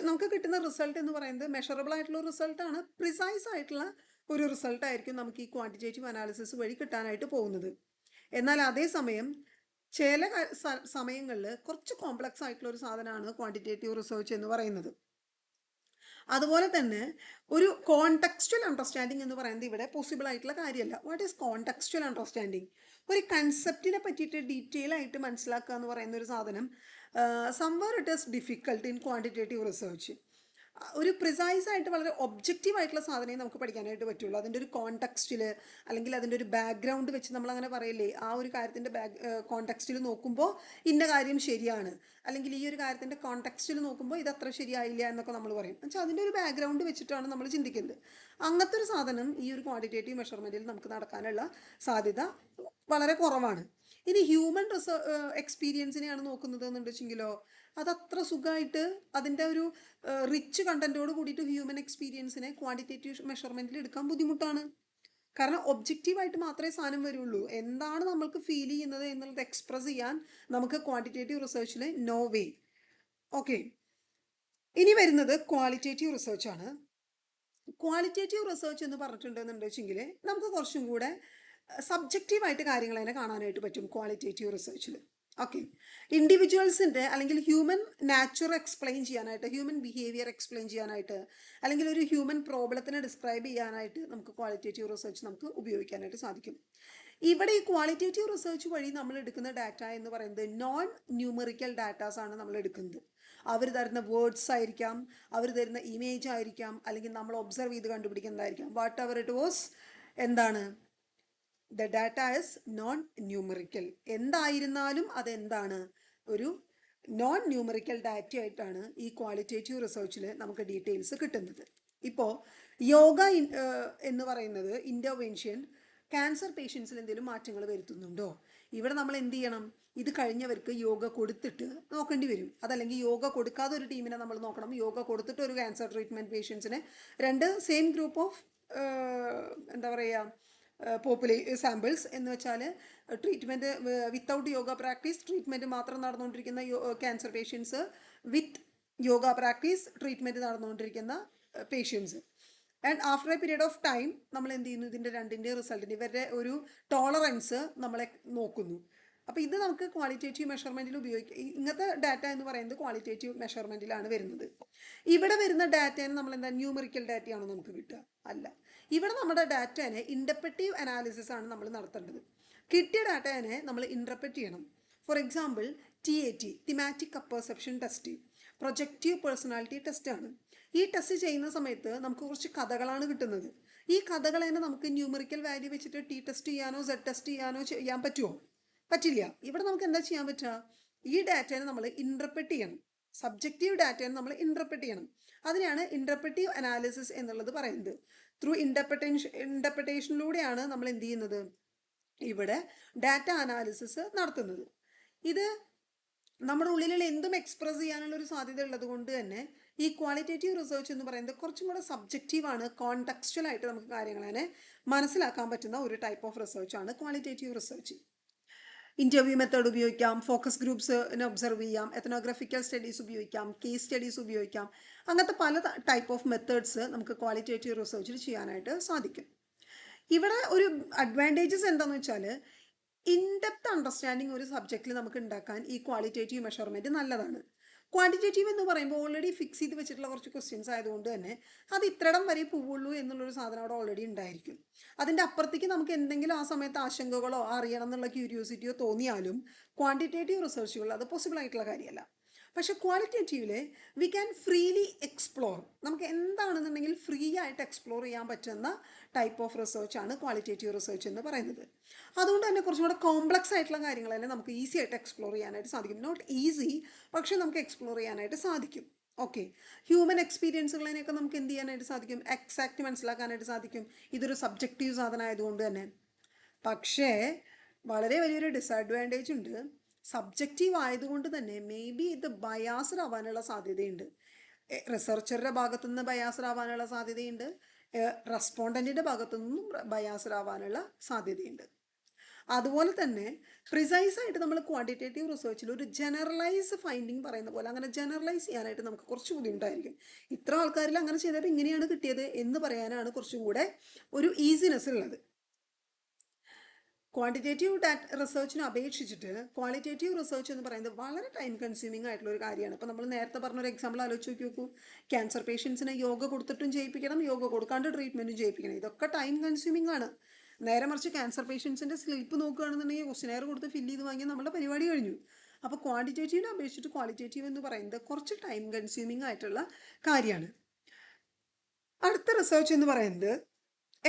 നമുക്ക് കിട്ടുന്ന റിസൾട്ട് എന്ന് പറയുന്നത് മെഷറബിൾ ആയിട്ടുള്ള റിസൾട്ടാണ്, പ്രിസൈസ് ആയിട്ടുള്ള ഒരു റിസൾട്ടായിരിക്കും നമുക്ക് ഈ ക്വാണ്ടിറ്റേറ്റീവ് അനാലിസിസ് വഴി കിട്ടാനായിട്ട് പോകുന്നത്. എന്നാൽ അതേസമയം ചില സമയങ്ങളിൽ കുറച്ച് കോംപ്ലക്സ് ആയിട്ടുള്ള ഒരു സാധനമാണ് ക്വാണ്ടിറ്റേറ്റീവ് റിസർച്ച് എന്ന് പറയുന്നത്. അതുപോലെ തന്നെ ഒരു കോണ്ടെക്സ്ച്വൽ അണ്ടർസ്റ്റാൻഡിങ് എന്ന് പറയുന്നത് ഇവിടെ പോസിബിൾ ആയിട്ടുള്ള കാര്യമല്ല. What is contextual understanding? ഒരു കൺസെപ്റ്റിനെ പറ്റിയിട്ട് ഡീറ്റെയിൽ ആയിട്ട് മനസ്സിലാക്കുക എന്ന് പറയുന്ന ഒരു സാധനം സംവർ it is difficult in quantitative research. ഒരു പ്രിസൈസ് ആയിട്ട് വളരെ ഒബ്ജക്റ്റീവ് ആയിട്ടുള്ള സാധനമേ നമുക്ക് പഠിക്കാനായിട്ട് പറ്റുള്ളൂ. അതിൻ്റെ ഒരു കോണ്ടെക്സ്റ്റിൽ അല്ലെങ്കിൽ അതിൻ്റെ ഒരു ബാക്ക്ഗ്രൗണ്ട് വെച്ച് നമ്മളങ്ങനെ പറയില്ലേ, ആ ഒരു കാര്യത്തിൻ്റെ കോണ്ടെക്സ്റ്റിൽ നോക്കുമ്പോൾ ഇന്ന കാര്യം ശരിയാണ്, അല്ലെങ്കിൽ ഈ ഒരു കാര്യത്തിൻ്റെ കോണ്ടെക്സ്റ്റിൽ നോക്കുമ്പോൾ ഇത് അത്ര ശരിയായില്ല എന്നൊക്കെ നമ്മൾ പറയും. എന്നുവെച്ചാൽ അതിൻ്റെ ഒരു ബാക്ക്ഗ്രൗണ്ട് വെച്ചിട്ടാണ് നമ്മൾ ചിന്തിക്കുന്നത്. അങ്ങനത്തെ ഒരു സാധനം ഈ ഒരു ക്വാണ്ടിറ്റേറ്റീവ് മെഷർമെൻറ്റിൽ നമുക്ക് നടക്കാനുള്ള സാധ്യത വളരെ കുറവാണ്. ഇനി ഹ്യൂമൻ എക്സ്പീരിയൻസിനെയാണ് നോക്കുന്നത് എന്നുണ്ട് വെച്ചെങ്കിലോ അതത്ര സുഖമായിട്ട് അതിൻ്റെ ഒരു റിച്ച് കണ്ടൻറ്റോട് കൂടിയിട്ട് ഹ്യൂമൻ എക്സ്പീരിയൻസിനെ ക്വാണ്ടിറ്റേറ്റീവ് മെഷർമെൻറ്റിൽ എടുക്കാൻ ബുദ്ധിമുട്ടാണ്. കാരണം ഒബ്ജക്റ്റീവായിട്ട് മാത്രമേ സാധനം വരുള്ളൂ. എന്താണ് നമ്മൾക്ക് ഫീൽ ചെയ്യുന്നത് എന്നുള്ളത് എക്സ്പ്രസ് ചെയ്യാൻ നമുക്ക് ക്വാണ്ടിറ്റേറ്റീവ് റിസർച്ചിൽ നോ വേ. ഓക്കെ, ഇനി വരുന്നത് ക്വാളിറ്റേറ്റീവ് റിസർച്ചാണ്. ക്വാളിറ്റേറ്റീവ് റിസർച്ച് എന്ന് പറഞ്ഞിട്ടുണ്ടെന്നുണ്ട് വെച്ചെങ്കിൽ നമുക്ക് കുറച്ചും കൂടെ സബ്ജക്റ്റീവായിട്ട് കാര്യങ്ങൾ തന്നെ കാണാനായിട്ട് പറ്റും ക്വാളിറ്റേറ്റീവ് റിസർച്ചിൽ. ഓക്കെ, ഇൻഡിവിജ്വൽസിൻ്റെ അല്ലെങ്കിൽ ഹ്യൂമൻ നാച്ചർ എക്സ്പ്ലെയിൻ ചെയ്യാനായിട്ട്, ഹ്യൂമൻ ബിഹേവിയർ എക്സ്പ്ലെയിൻ ചെയ്യാനായിട്ട്, അല്ലെങ്കിൽ ഒരു ഹ്യൂമൻ പ്രോബ്ലത്തിനെ ഡിസ്ക്രൈബ് ചെയ്യാനായിട്ട് നമുക്ക് ക്വാളിറ്റേറ്റീവ് റിസർച്ച് നമുക്ക് ഉപയോഗിക്കാനായിട്ട് സാധിക്കും. ഇവിടെ ഈ ക്വാളിറ്റേറ്റീവ് റിസർച്ച് വഴി നമ്മൾ എടുക്കുന്ന ഡാറ്റ എന്ന് പറയുന്നത് നോൺ ന്യൂമറിക്കൽ ഡാറ്റാസ് ആണ് നമ്മൾ എടുക്കുന്നത്. അവർ തരുന്ന വേർഡ്സ് ആയിരിക്കാം, അവർ തരുന്ന ഇമേജ് ആയിരിക്കാം, അല്ലെങ്കിൽ നമ്മൾ ഒബ്സർവ് ചെയ്ത് കണ്ടുപിടിക്കുന്നതായിരിക്കാം. വാട്ട് എവർ ഇറ്റ് വാസ്, എന്താണ് the data is known numerical. എന്തായിരുന്നാലും അതെന്താണ്, ഒരു നോൺ ന്യൂമറിക്കൽ ഡാറ്റ ആയിട്ടാണ് ഈ ക്വാളിറ്റേറ്റീവ് റിസർച്ചിൽ നമുക്ക് ഡീറ്റെയിൽസ് കിട്ടുന്നത്. ഇപ്പോൾ യോഗ എന്ന് പറയുന്നത് ഇൻ്റർവെൻഷൻ ക്യാൻസർ പേഷ്യൻസിൽ എന്തെങ്കിലും മാറ്റങ്ങൾ വരുത്തുന്നുണ്ടോ? ഇവിടെ നമ്മൾ എന്ത് ചെയ്യണം, ഇത് കഴിഞ്ഞവർക്ക് യോഗ കൊടുത്തിട്ട് നോക്കേണ്ടി വരും. അതല്ലെങ്കിൽ യോഗ കൊടുക്കാതെ ഒരു ടീമിനെ നമ്മൾ നോക്കണം. യോഗ കൊടുത്തിട്ട് ഒരു ക്യാൻസർ ട്രീറ്റ്മെൻറ്റ് പേഷ്യൻസിനെ, രണ്ട് സെയിം ഗ്രൂപ്പ് ഓഫ് എന്താ പറയുക സാമ്പിൾസ് എന്ന് വെച്ചാൽ treatment without yoga practice treatment മാത്രം നടന്നുകൊണ്ടിരിക്കുന്ന cancer patients, with yoga practice treatment നടന്നുകൊണ്ടിരിക്കുന്ന patients. And after a period of time നമ്മൾ എന്ത് ചെയ്യുന്നു, ഇതിൻ്റെ രണ്ടിൻ്റെ റിസൾട്ടിന് ഇവരുടെ ഒരു ടോളറൻസ് നമ്മളെ നോക്കുന്നു. അപ്പോൾ ഇത് നമുക്ക് ക്വാളിറ്റേറ്റീവ് മെഷർമെൻറ്റിൽ ഉപയോഗിക്കാം. ഇങ്ങനത്തെ ഡാറ്റ എന്ന് പറയുന്നത് ക്വാളിറ്റേറ്റീവ് മെഷർമെൻറ്റിലാണ് വരുന്നത്. ഇവിടെ വരുന്ന ഡാറ്റേനെ നമ്മൾ എന്താ ന്യൂമറിക്കൽ ഡാറ്റയാണോ നമുക്ക് കിട്ടുക? അല്ല. ഇവിടെ നമ്മുടെ ഡാറ്റേനെ ഇൻ്റർപ്രറ്റീവ് അനാലിസിസ് ആണ് നമ്മൾ നടത്തേണ്ടത്. കിട്ടിയ ഡാറ്റേനെ നമ്മൾ ഇൻ്റർപ്രറ്റ് ചെയ്യണം. For example TAT, thematic apperception test, projective personality ടെസ്റ്റാണ്. ഈ ടെസ്റ്റ് ചെയ്യുന്ന സമയത്ത് നമുക്ക് കുറച്ച് കഥകളാണ് കിട്ടുന്നത്. ഈ കഥകളെ നമുക്ക് ന്യൂമറിക്കൽ വാല്യൂ വെച്ചിട്ട് T ടെസ്റ്റ് ചെയ്യാനോ Z ടെസ്റ്റ് ചെയ്യാനോ ചെയ്യാൻ പറ്റുമോ? പറ്റില്ല. ഇവിടെ നമുക്ക് എന്താ ചെയ്യാൻ പറ്റുക, ഈ ഡാറ്റേനെ നമ്മൾ ഇൻ്റർപ്രറ്റ് ചെയ്യണം. സബ്ജക്റ്റീവ് ഡാറ്റേനെ നമ്മൾ ഇൻ്റർപ്രറ്റ് ചെയ്യണം. അതിനെയാണ് ഇൻ്റർപ്രറ്റീവ് അനാലിസിസ് എന്നുള്ളത് പറയുന്നത്. ത്രൂ ഇൻ്റർപ്രറ്റേഷനിലൂടെയാണ് നമ്മൾ എന്ത് ചെയ്യുന്നത്, ഇവിടെ ഡാറ്റ അനാലിസിസ് നടത്തുന്നത്. ഇത് നമ്മുടെ ഉള്ളിലുള്ള എന്തും എക്സ്പ്രസ് ചെയ്യാനുള്ള ഒരു സാധ്യത ഉള്ളത് കൊണ്ട് തന്നെ ഈ ക്വാളിറ്റേറ്റീവ് റിസർച്ച് എന്ന് പറയുന്നത് കുറച്ചും കൂടെ സബ്ജക്റ്റീവാണ്. കോൺടെക്സ്ച്വലായിട്ട് നമുക്ക് കാര്യങ്ങളെ മനസ്സിലാക്കാൻ പറ്റുന്ന ഒരു ടൈപ്പ് ഓഫ് റിസർച്ചാണ് ക്വാളിറ്റേറ്റീവ് റിസർച്ച്. ഇൻ്റർവ്യൂ മെത്തേഡ് ഉപയോഗിക്കാം, ഫോക്കസ് ഗ്രൂപ്പ്സിനെ ഒബ്സർവ് ചെയ്യാം, എത്നോഗ്രാഫിക്കൽ സ്റ്റഡീസ് ഉപയോഗിക്കാം, കേസ് സ്റ്റഡീസ് ഉപയോഗിക്കാം. അങ്ങനത്തെ പല ടൈപ്പ് ഓഫ് മെത്തേഡ്സ് നമുക്ക് ക്വാളിറ്റേറ്റീവ് റിസർച്ചിൽ ചെയ്യാനായിട്ട് സാധിക്കും. ഇവിടെ ഒരു അഡ്വാൻറ്റേജസ് എന്താണെന്ന് വെച്ചാൽ ഇൻഡെപ്ത് അണ്ടർസ്റ്റാൻഡിങ് ഒരു സബ്ജക്റ്റിൽ നമുക്ക് ഉണ്ടാക്കാൻ ഈ ക്വാളിറ്റേറ്റീവ് മെഷർമെൻറ്റ് നല്ലതാണ്. ക്വാണ്ടിറ്റേറ്റീവ് എന്ന് പറയുമ്പോൾ ഓൾറെഡി ഫിക്സ് ചെയ്ത് വെച്ചിട്ടുള്ള കുറച്ച് ക്വസ്റ്റ്യൻസ് ആയതുകൊണ്ട് തന്നെ അത് ഇത്രടം വരെ പോവുള്ളൂ എന്നുള്ളൊരു സാധനം അവിടെ ഓൾറെഡി ഉണ്ടായിരിക്കും. അതിൻ്റെ അപ്പുറത്തേക്ക് നമുക്ക് എന്തെങ്കിലും ആ സമയത്ത് ആശങ്കകളോ അറിയണം എന്നുള്ള ക്യൂരിയോസിറ്റിയോ തോന്നിയാലും ക്വാണ്ടിറ്റേറ്റീവ് റിസർച്ചുകൾ അത് പോസിബിൾ ആയിട്ടുള്ള കാര്യമല്ല. പക്ഷെ ക്വാളിറ്റേറ്റീവിൽ വി ക്യാൻ ഫ്രീലി എക്സ്പ്ലോർ. നമുക്ക് എന്താണെന്നുണ്ടെങ്കിൽ ഫ്രീ ആയിട്ട് എക്സ്പ്ലോർ ചെയ്യാൻ പറ്റുന്ന ടൈപ്പ് ഓഫ് റിസർച്ചാണ് ക്വാളിറ്റേറ്റീവ് റിസർച്ച് എന്ന് പറയുന്നത്. അതുകൊണ്ട് തന്നെ കുറച്ചും കൂടെ കോംപ്ലക്സ് ആയിട്ടുള്ള കാര്യങ്ങളെല്ലാം നമുക്ക് ഈസി ആയിട്ട് എക്സ്പ്ലോർ ചെയ്യാനായിട്ട് സാധിക്കും. നോട്ട് ഈസി, പക്ഷേ നമുക്ക് എക്സ്പ്ലോർ ചെയ്യാനായിട്ട് സാധിക്കും. ഓക്കെ, ഹ്യൂമൻ എക്സ്പീരിയൻസുകളെയൊക്കെ നമുക്ക് എന്ത് ചെയ്യാനായിട്ട് സാധിക്കും, എക്സാക്റ്റ് മനസ്സിലാക്കാനായിട്ട് സാധിക്കും. ഇതൊരു സബ്ജക്റ്റീവ് സാധനം ആയതുകൊണ്ട് തന്നെ. പക്ഷേ വളരെ വലിയൊരു ഡിസഡ്വാൻറ്റേജ് ഉണ്ട്. സബ്ജക്റ്റീവ് ആയതുകൊണ്ട് തന്നെ മേ ബി ഇത് ബയാസ്ഡ് ആവാനുള്ള സാധ്യതയുണ്ട്. റിസർച്ചറുടെ ഭാഗത്തുനിന്ന് ബയാസ്ഡ് ആവാനുള്ള സാധ്യതയുണ്ട്, റെസ്പോണ്ടൻറ്റിൻ്റെ ഭാഗത്തുനിന്നും ബയാസ്ഡ് ആവാനുള്ള സാധ്യതയുണ്ട്. അതുപോലെ തന്നെ പ്രിസൈസ് ആയിട്ട് നമ്മൾ ക്വാണ്ടിറ്റേറ്റീവ് റിസർച്ചിൽ ഒരു ജനറലൈസ് ഫൈൻഡിങ് പറയുന്ന പോലെ അങ്ങനെ ജനറലൈസ് ചെയ്യാനായിട്ട് നമുക്ക് കുറച്ച് ബുദ്ധിമുട്ടായിരിക്കും. ഇത്ര ആൾക്കാരിൽ അങ്ങനെ ചെയ്തപ്പോൾ ഇങ്ങനെയാണ് കിട്ടിയത് എന്ന് പറയാനാണ് കുറച്ചും കൂടെ ഒരു ഈസിനെസ് ഉള്ളത്. ക്വാണ്ടിറ്റേറ്റീവ് റിസർച്ചിനെ അപേക്ഷിച്ചിട്ട് ക്വാളിറ്റേറ്റീവ് റിസർച്ച് എന്ന് പറയുന്നത് വളരെ ടൈം കൺസ്യൂമിംഗ് ആയിട്ടുള്ള ഒരു കാര്യമാണ്. ഇപ്പോൾ നമ്മൾ നേരത്തെ പറഞ്ഞൊരു എക്സാമ്പിൾ ആലോചിച്ച് നോക്കൂ. ക്യാൻസർ പേഷ്യൻസിനെ യോഗ കൊടുത്തിട്ടും ചെയ്യിപ്പിക്കണം, യോഗ കൊടുക്കാണ്ട് ട്രീറ്റ്മെൻറ്റും ചെയ്യിപ്പിക്കണം. ഇതൊക്കെ ടൈം കൺസ്യൂമിംഗ് ആണ്. നേരെ മറിച്ച് ക്യാൻസർ പേഷ്യൻസിൻ്റെ സ്ലിപ്പ് നോക്കുകയാണെന്നുണ്ടെങ്കിൽ ക്വസ്റ്റ്യനെയർ കൊടുത്ത് ഫില്ല് ചെയ്ത് വാങ്ങിയാൽ നമ്മുടെ പരിപാടി കഴിഞ്ഞു. അപ്പോൾ ക്വാണ്ടിറ്റേറ്റീവിനെ അപേക്ഷിച്ചിട്ട് ക്വാളിറ്റേറ്റീവ് എന്ന് പറയുന്നത് കുറച്ച് ടൈം കൺസ്യൂമിംഗ് ആയിട്ടുള്ള കാര്യമാണ്. അടുത്ത റിസർച്ച് എന്ന് പറയുന്നത്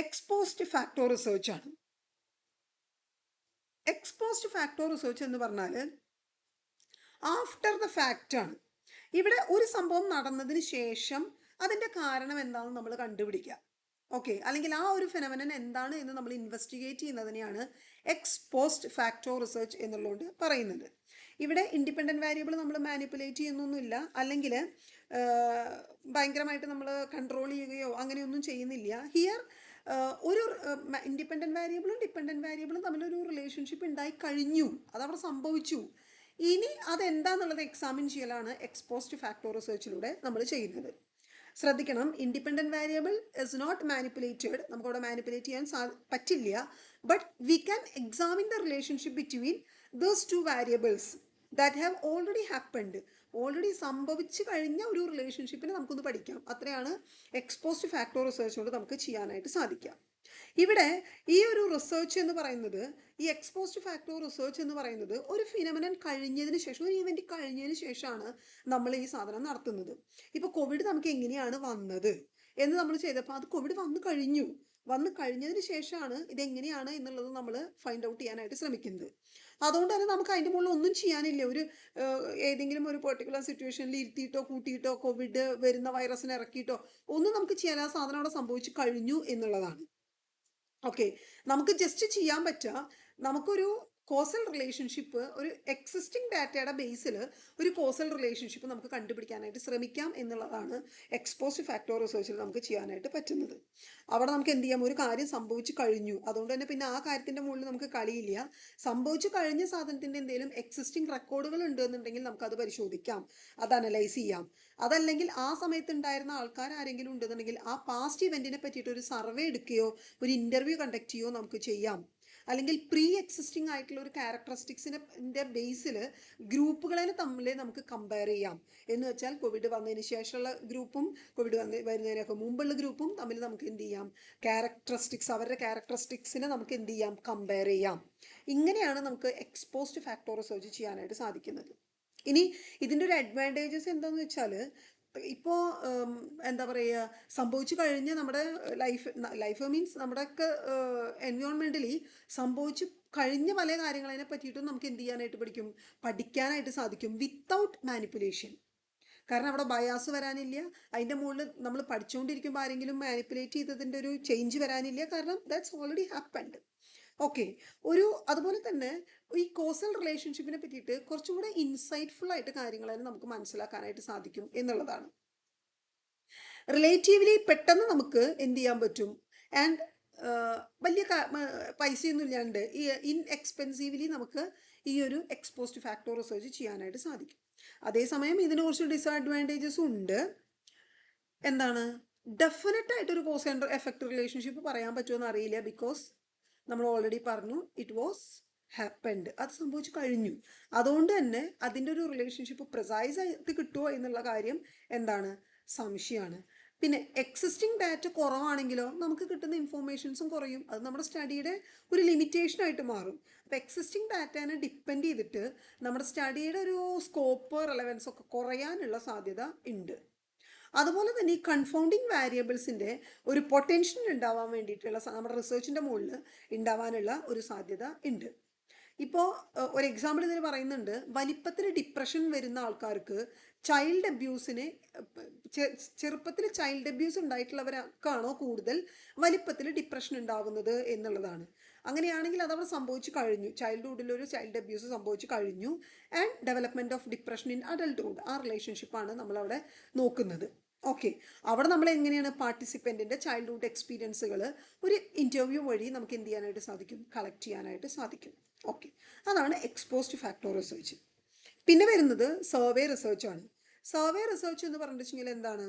എക്സ്പോസ്റ്റ് ഫാക്ടർ റിസർച്ചാണ്. എക്സ്പോസ്റ്റ് ഫാക്ടർ റിസർച്ച് എന്ന് പറഞ്ഞാൽ ആഫ്റ്റർ ദ ഫാക്റ്റ് ആണ്. ഇവിടെ ഒരു സംഭവം നടന്നതിന് ശേഷം അതിൻ്റെ കാരണം എന്താണെന്ന് നമ്മൾ കണ്ടുപിടിക്കുക. ഓക്കെ, അല്ലെങ്കിൽ ആ ഒരു ഫെനോമെനൻ എന്താണ് എന്ന് നമ്മൾ ഇൻവെസ്റ്റിഗേറ്റ് ചെയ്യുന്നതിനെയാണ് എക്സ്പോസ്റ്റ് ഫാക്ടർ റിസർച്ച് എന്നുള്ളതുകൊണ്ട് പറയുന്നത്. ഇവിടെ ഇൻഡിപെൻഡൻറ്റ് വേരിയബിൾ നമ്മൾ മാനിപ്പുലേറ്റ് ചെയ്യുന്നൊന്നുമില്ല, അല്ലെങ്കിൽ ഭയങ്കരമായിട്ട് നമ്മൾ കൺട്രോൾ ചെയ്യുകയോ അങ്ങനെയൊന്നും ചെയ്യുന്നില്ല. ഹിയർ ഒരു ഇൻഡിപെൻഡൻറ്റ് വേരിയബിളും ഡിപെൻഡൻറ്റ് വേരിയബിളും തമ്മിലൊരു റിലേഷൻഷിപ്പ് ഉണ്ടായി കഴിഞ്ഞു, അതവിടെ സംഭവിച്ചു. ഇനി അതെന്താണെന്നുള്ളത് എക്സാമിൻ ചെയ്യലാണ് എക്സ്പോസ്റ്റ് ഫാക്ടർ റിസർച്ചിലൂടെ നമ്മൾ ചെയ്യുന്നത്. ശ്രദ്ധിക്കണം, independent variable is not manipulated. നമുക്കവിടെ മാനിപ്പുലേറ്റ് ചെയ്യാൻ പറ്റില്ല. But we can examine the relationship between those two variables that have already happened. Already സംഭവിച്ചു കഴിഞ്ഞ ഒരു റിലേഷൻഷിപ്പിനെ നമുക്കൊന്ന് പഠിക്കാം. അത്രയാണ് എക്സ്പോസ്റ്റ് ഫാക്ടർ റിസർച്ച് കൊണ്ട് നമുക്ക് ചെയ്യാനായിട്ട് സാധിക്കുക. ഇവിടെ ഈ ഒരു റിസർച്ച് എന്ന് പറയുന്നത്, ഈ എക്സ്പോസ്റ്റ് ഫാക്ടർ റിസർച്ച് എന്ന് പറയുന്നത് ഒരു ഫിനോമിനൻ കഴിഞ്ഞതിന് ശേഷം, ഒരു ഇവന്റ് കഴിഞ്ഞതിന് ശേഷമാണ് നമ്മൾ ഈ സാധനം നടത്തുന്നത്. ഇപ്പോൾ കോവിഡ് നമുക്ക് എങ്ങനെയാണ് വന്നത് എന്ന് നമ്മൾ ചെയ്തപ്പോൾ അത് കോവിഡ് വന്നു കഴിഞ്ഞതിന് ശേഷമാണ് ഇതെങ്ങനെയാണ് എന്നുള്ളത് നമ്മൾ ഫൈൻഡ് ഔട്ട് ചെയ്യാനായിട്ട് ശ്രമിക്കുന്നത്. അതുകൊണ്ട് തന്നെ നമുക്ക് അതിൻ്റെ മുകളിൽ ഒന്നും ചെയ്യാനില്ല. ഏതെങ്കിലും ഒരു പെർട്ടിക്കുലർ സിറ്റുവേഷനിൽ ഇരുത്തിയിട്ടോ കൂട്ടിയിട്ടോ കോവിഡ് വരുന്ന വൈറസിനെ ഇറക്കിയിട്ടോ ഒന്നും നമുക്ക് ചെയ്യാൻ, ആ സാധനം അവിടെ സംഭവിച്ചു കഴിഞ്ഞു എന്നുള്ളതാണ്. ഓക്കെ, നമുക്ക് ജസ്റ്റ് ചെയ്യാൻ പറ്റുക, നമുക്കൊരു കോസൽ റിലേഷൻഷിപ്പ്, ഒരു എക്സിസ്റ്റിംഗ് ഡാറ്റയുടെ ബേസിൽ ഒരു കോസൽ റിലേഷൻഷിപ്പ് നമുക്ക് കണ്ടുപിടിക്കാനായിട്ട് ശ്രമിക്കാം എന്നുള്ളതാണ് എക്സ്പോസ്റ്റ് ഫാക്ടർ റിസർച്ചിൽ നമുക്ക് ചെയ്യാനായിട്ട് പറ്റുന്നത്. അവിടെ നമുക്ക് എന്ത് ചെയ്യാം, ഒരു കാര്യം സംഭവിച്ചു കഴിഞ്ഞു, അതുകൊണ്ട് തന്നെ പിന്നെ ആ കാര്യത്തിൻ്റെ മുകളിൽ നമുക്ക് കളിയില്ല. സംഭവിച്ചു കഴിഞ്ഞ സാധനത്തിൻ്റെ എന്തെങ്കിലും എക്സിസ്റ്റിംഗ് റെക്കോർഡുകൾ ഉണ്ടെന്നുണ്ടെങ്കിൽ നമുക്കത് പരിശോധിക്കാം, അത് അനലൈസ് ചെയ്യാം. അതല്ലെങ്കിൽ ആ സമയത്ത് ഉണ്ടായിരുന്ന ആൾക്കാർ ആരെങ്കിലും ഉണ്ടെന്നുണ്ടെങ്കിൽ ആ പാസ്റ്റ് ഇവൻറ്റിനെ പറ്റിയിട്ട് ഒരു സർവേ എടുക്കുകയോ ഒരു ഇൻ്റർവ്യൂ കണ്ടക്ട് ചെയ്യുകയോ നമുക്ക് ചെയ്യാം. അല്ലെങ്കിൽ പ്രീ എക്സിസ്റ്റിംഗ് ആയിട്ടുള്ള ഒരു ക്യാരക്ടറിസ്റ്റിക്സിൻ്റെ ബേസിൽ ഗ്രൂപ്പുകളെ തമ്മിൽ നമുക്ക് കമ്പയർ ചെയ്യാം. എന്ന് വെച്ചാൽ കോവിഡ് വന്നതിന് ശേഷമുള്ള ഗ്രൂപ്പും കോവിഡ് വരുന്നതിനൊക്കെ മുമ്പുള്ള ഗ്രൂപ്പും തമ്മിൽ നമുക്ക് എന്ത് ചെയ്യാം, അവരുടെ ക്യാരക്ടറിസ്റ്റിക്സിനെ നമുക്ക് എന്ത് ചെയ്യാം, കമ്പയർ ചെയ്യാം. ഇങ്ങനെയാണ് നമുക്ക് എക്സ്പോസ്റ്റ് ഫാക്ടർ റിസർച്ച് ചെയ്യാനായിട്ട് സാധിക്കുന്നത്. ഇനി ഇതിൻ്റെ ഒരു അഡ്വാൻറ്റേജസ് എന്താണെന്ന് വെച്ചാൽ, ഇപ്പോൾ എന്താ പറയുക, സംഭവിച്ചു കഴിഞ്ഞ് നമ്മുടെ ലൈഫ് മീൻസ് നമ്മുടെയൊക്കെ എൻവയോൺമെൻ്റലി സംഭവിച്ചു കഴിഞ്ഞ പല കാര്യങ്ങളതിനെ പറ്റിയിട്ടും നമുക്ക് എന്ത് ചെയ്യാനായിട്ട് പഠിക്കാനായിട്ട് സാധിക്കും വിത്തൗട്ട് മാനിപ്പുലേഷൻ. കാരണം അവിടെ ബയാസ് വരാനില്ല, അതിൻ്റെ മുകളിൽ നമ്മൾ പഠിച്ചുകൊണ്ടിരിക്കുമ്പോൾ ആരെങ്കിലും മാനിപ്പുലേറ്റ് ചെയ്തതിൻ്റെ ഒരു ചേഞ്ച് വരാനില്ല, കാരണം ദാറ്റ്സ് ഓൾറെഡി ഹാപ്പൻഡ്. ഓക്കെ, അതുപോലെ തന്നെ ഈ കോസൽ റിലേഷൻഷിപ്പിനെ പറ്റിയിട്ട് കുറച്ചും കൂടെ ഇൻസൈറ്റ്ഫുൾ ആയിട്ട് കാര്യങ്ങൾ നമുക്ക് മനസ്സിലാക്കാനായിട്ട് സാധിക്കും എന്നുള്ളതാണ്. റിലേറ്റീവ്ലി പെട്ടെന്ന് നമുക്ക് എന്ത് ചെയ്യാൻ പറ്റും, ആൻഡ് വലിയ പൈസയൊന്നും ഇല്ലാണ്ട് ഇൻഎക്സ്പെൻസീവ്ലി നമുക്ക് ഈ ഒരു എക്സ്പോസ്റ്റ് ഫാക്ടർ റിസർച്ച് ചെയ്യാനായിട്ട് സാധിക്കും. അതേസമയം ഇതിന് കുറച്ച് ഡിസഡ്വാൻറ്റേജസും ഉണ്ട്. എന്താണ്, ഡെഫിനറ്റ് ആയിട്ടൊരു കോസ് ആൻഡ് എഫക്റ്റ് റിലേഷൻഷിപ്പ് പറയാൻ പറ്റുമെന്ന് അറിയില്ല. ബിക്കോസ് നമ്മൾ ഓൾറെഡി പറഞ്ഞു, ഇറ്റ് വാസ് ഹാപ്പൻഡ്, അത് സംഭവിച്ചു കഴിഞ്ഞു. അതുകൊണ്ട് തന്നെ അതിൻ്റെ ഒരു റിലേഷൻഷിപ്പ് പ്രിസൈസ് ആയിട്ട് കിട്ടുമോ എന്നുള്ള കാര്യം എന്താണ്, സംശയമാണ്. പിന്നെ എക്സിസ്റ്റിംഗ് ഡാറ്റ കുറവാണെങ്കിലോ നമുക്ക് കിട്ടുന്ന ഇൻഫോർമേഷൻസും കുറയും, അത് നമ്മുടെ സ്റ്റഡിയുടെ ഒരു ലിമിറ്റേഷനായിട്ട് മാറും. അപ്പോൾ എക്സിസ്റ്റിംഗ് ഡാറ്റേനെ ഡിപ്പെൻഡ് ചെയ്തിട്ട് നമ്മുടെ സ്റ്റഡിയുടെ ഒരു സ്കോപ്പ് റെലവൻസ് ഒക്കെ കുറയാനുള്ള സാധ്യത ഉണ്ട്. അതുപോലെ തന്നെ ഈ കൺഫൗണ്ടിങ് വാരിയബിൾസിൻ്റെ ഒരു പൊട്ടൻഷ്യൽ ഉണ്ടാവാൻ വേണ്ടിയിട്ടുള്ള നമ്മുടെ റിസർച്ചിൻ്റെ മുകളിൽ ഉണ്ടാവാനുള്ള ഒരു സാധ്യത ഉണ്ട്. ഇപ്പോൾ ഒരു എക്സാമ്പിൾ ഇതിന് പറയുന്നുണ്ട്, വലിപ്പത്തിൽ ഡിപ്രഷൻ വരുന്ന ആൾക്കാർക്ക് ചൈൽഡ് അബ്യൂസിനെ, ചെറുപ്പത്തിൽ ചൈൽഡ് അബ്യൂസ് ഉണ്ടായിട്ടുള്ളവർക്കാണോ കൂടുതൽ വലിപ്പത്തിൽ ഡിപ്രഷൻ ഉണ്ടാകുന്നത് എന്നുള്ളതാണ്. അങ്ങനെയാണെങ്കിൽ അതവിടെ സംഭവിച്ചു കഴിഞ്ഞു, ചൈൽഡ്ഹുഡിൽ ഒരു ചൈൽഡ് അബ്യൂസ് സംഭവിച്ചു കഴിഞ്ഞു, and development of depression in adulthood, ആ റിലേഷൻഷിപ്പാണ് നമ്മളവിടെ നോക്കുന്നത്. ഓക്കെ, അവിടെ നമ്മൾ എങ്ങനെയാണ് പാർട്ടിസിപ്പൻറ്റിൻ്റെ ചൈൽഡ്ഹുഡ് എക്സ്പീരിയൻസുകൾ ഒരു ഇൻ്റർവ്യൂ വഴി നമുക്ക് എന്ത് ചെയ്യാനായിട്ട് സാധിക്കും, കളക്ട് ചെയ്യാനായിട്ട് സാധിക്കും. ഓക്കെ, അതാണ് എക്സ്പോസ്റ്റ് ഫാക്ടർ റിസർച്ച്. പിന്നെ വരുന്നത് സർവേ റിസർച്ചാണ്. സർവേ റിസർച്ച് എന്ന് പറഞ്ഞിട്ടുണ്ടെങ്കിൽ എന്താണ്,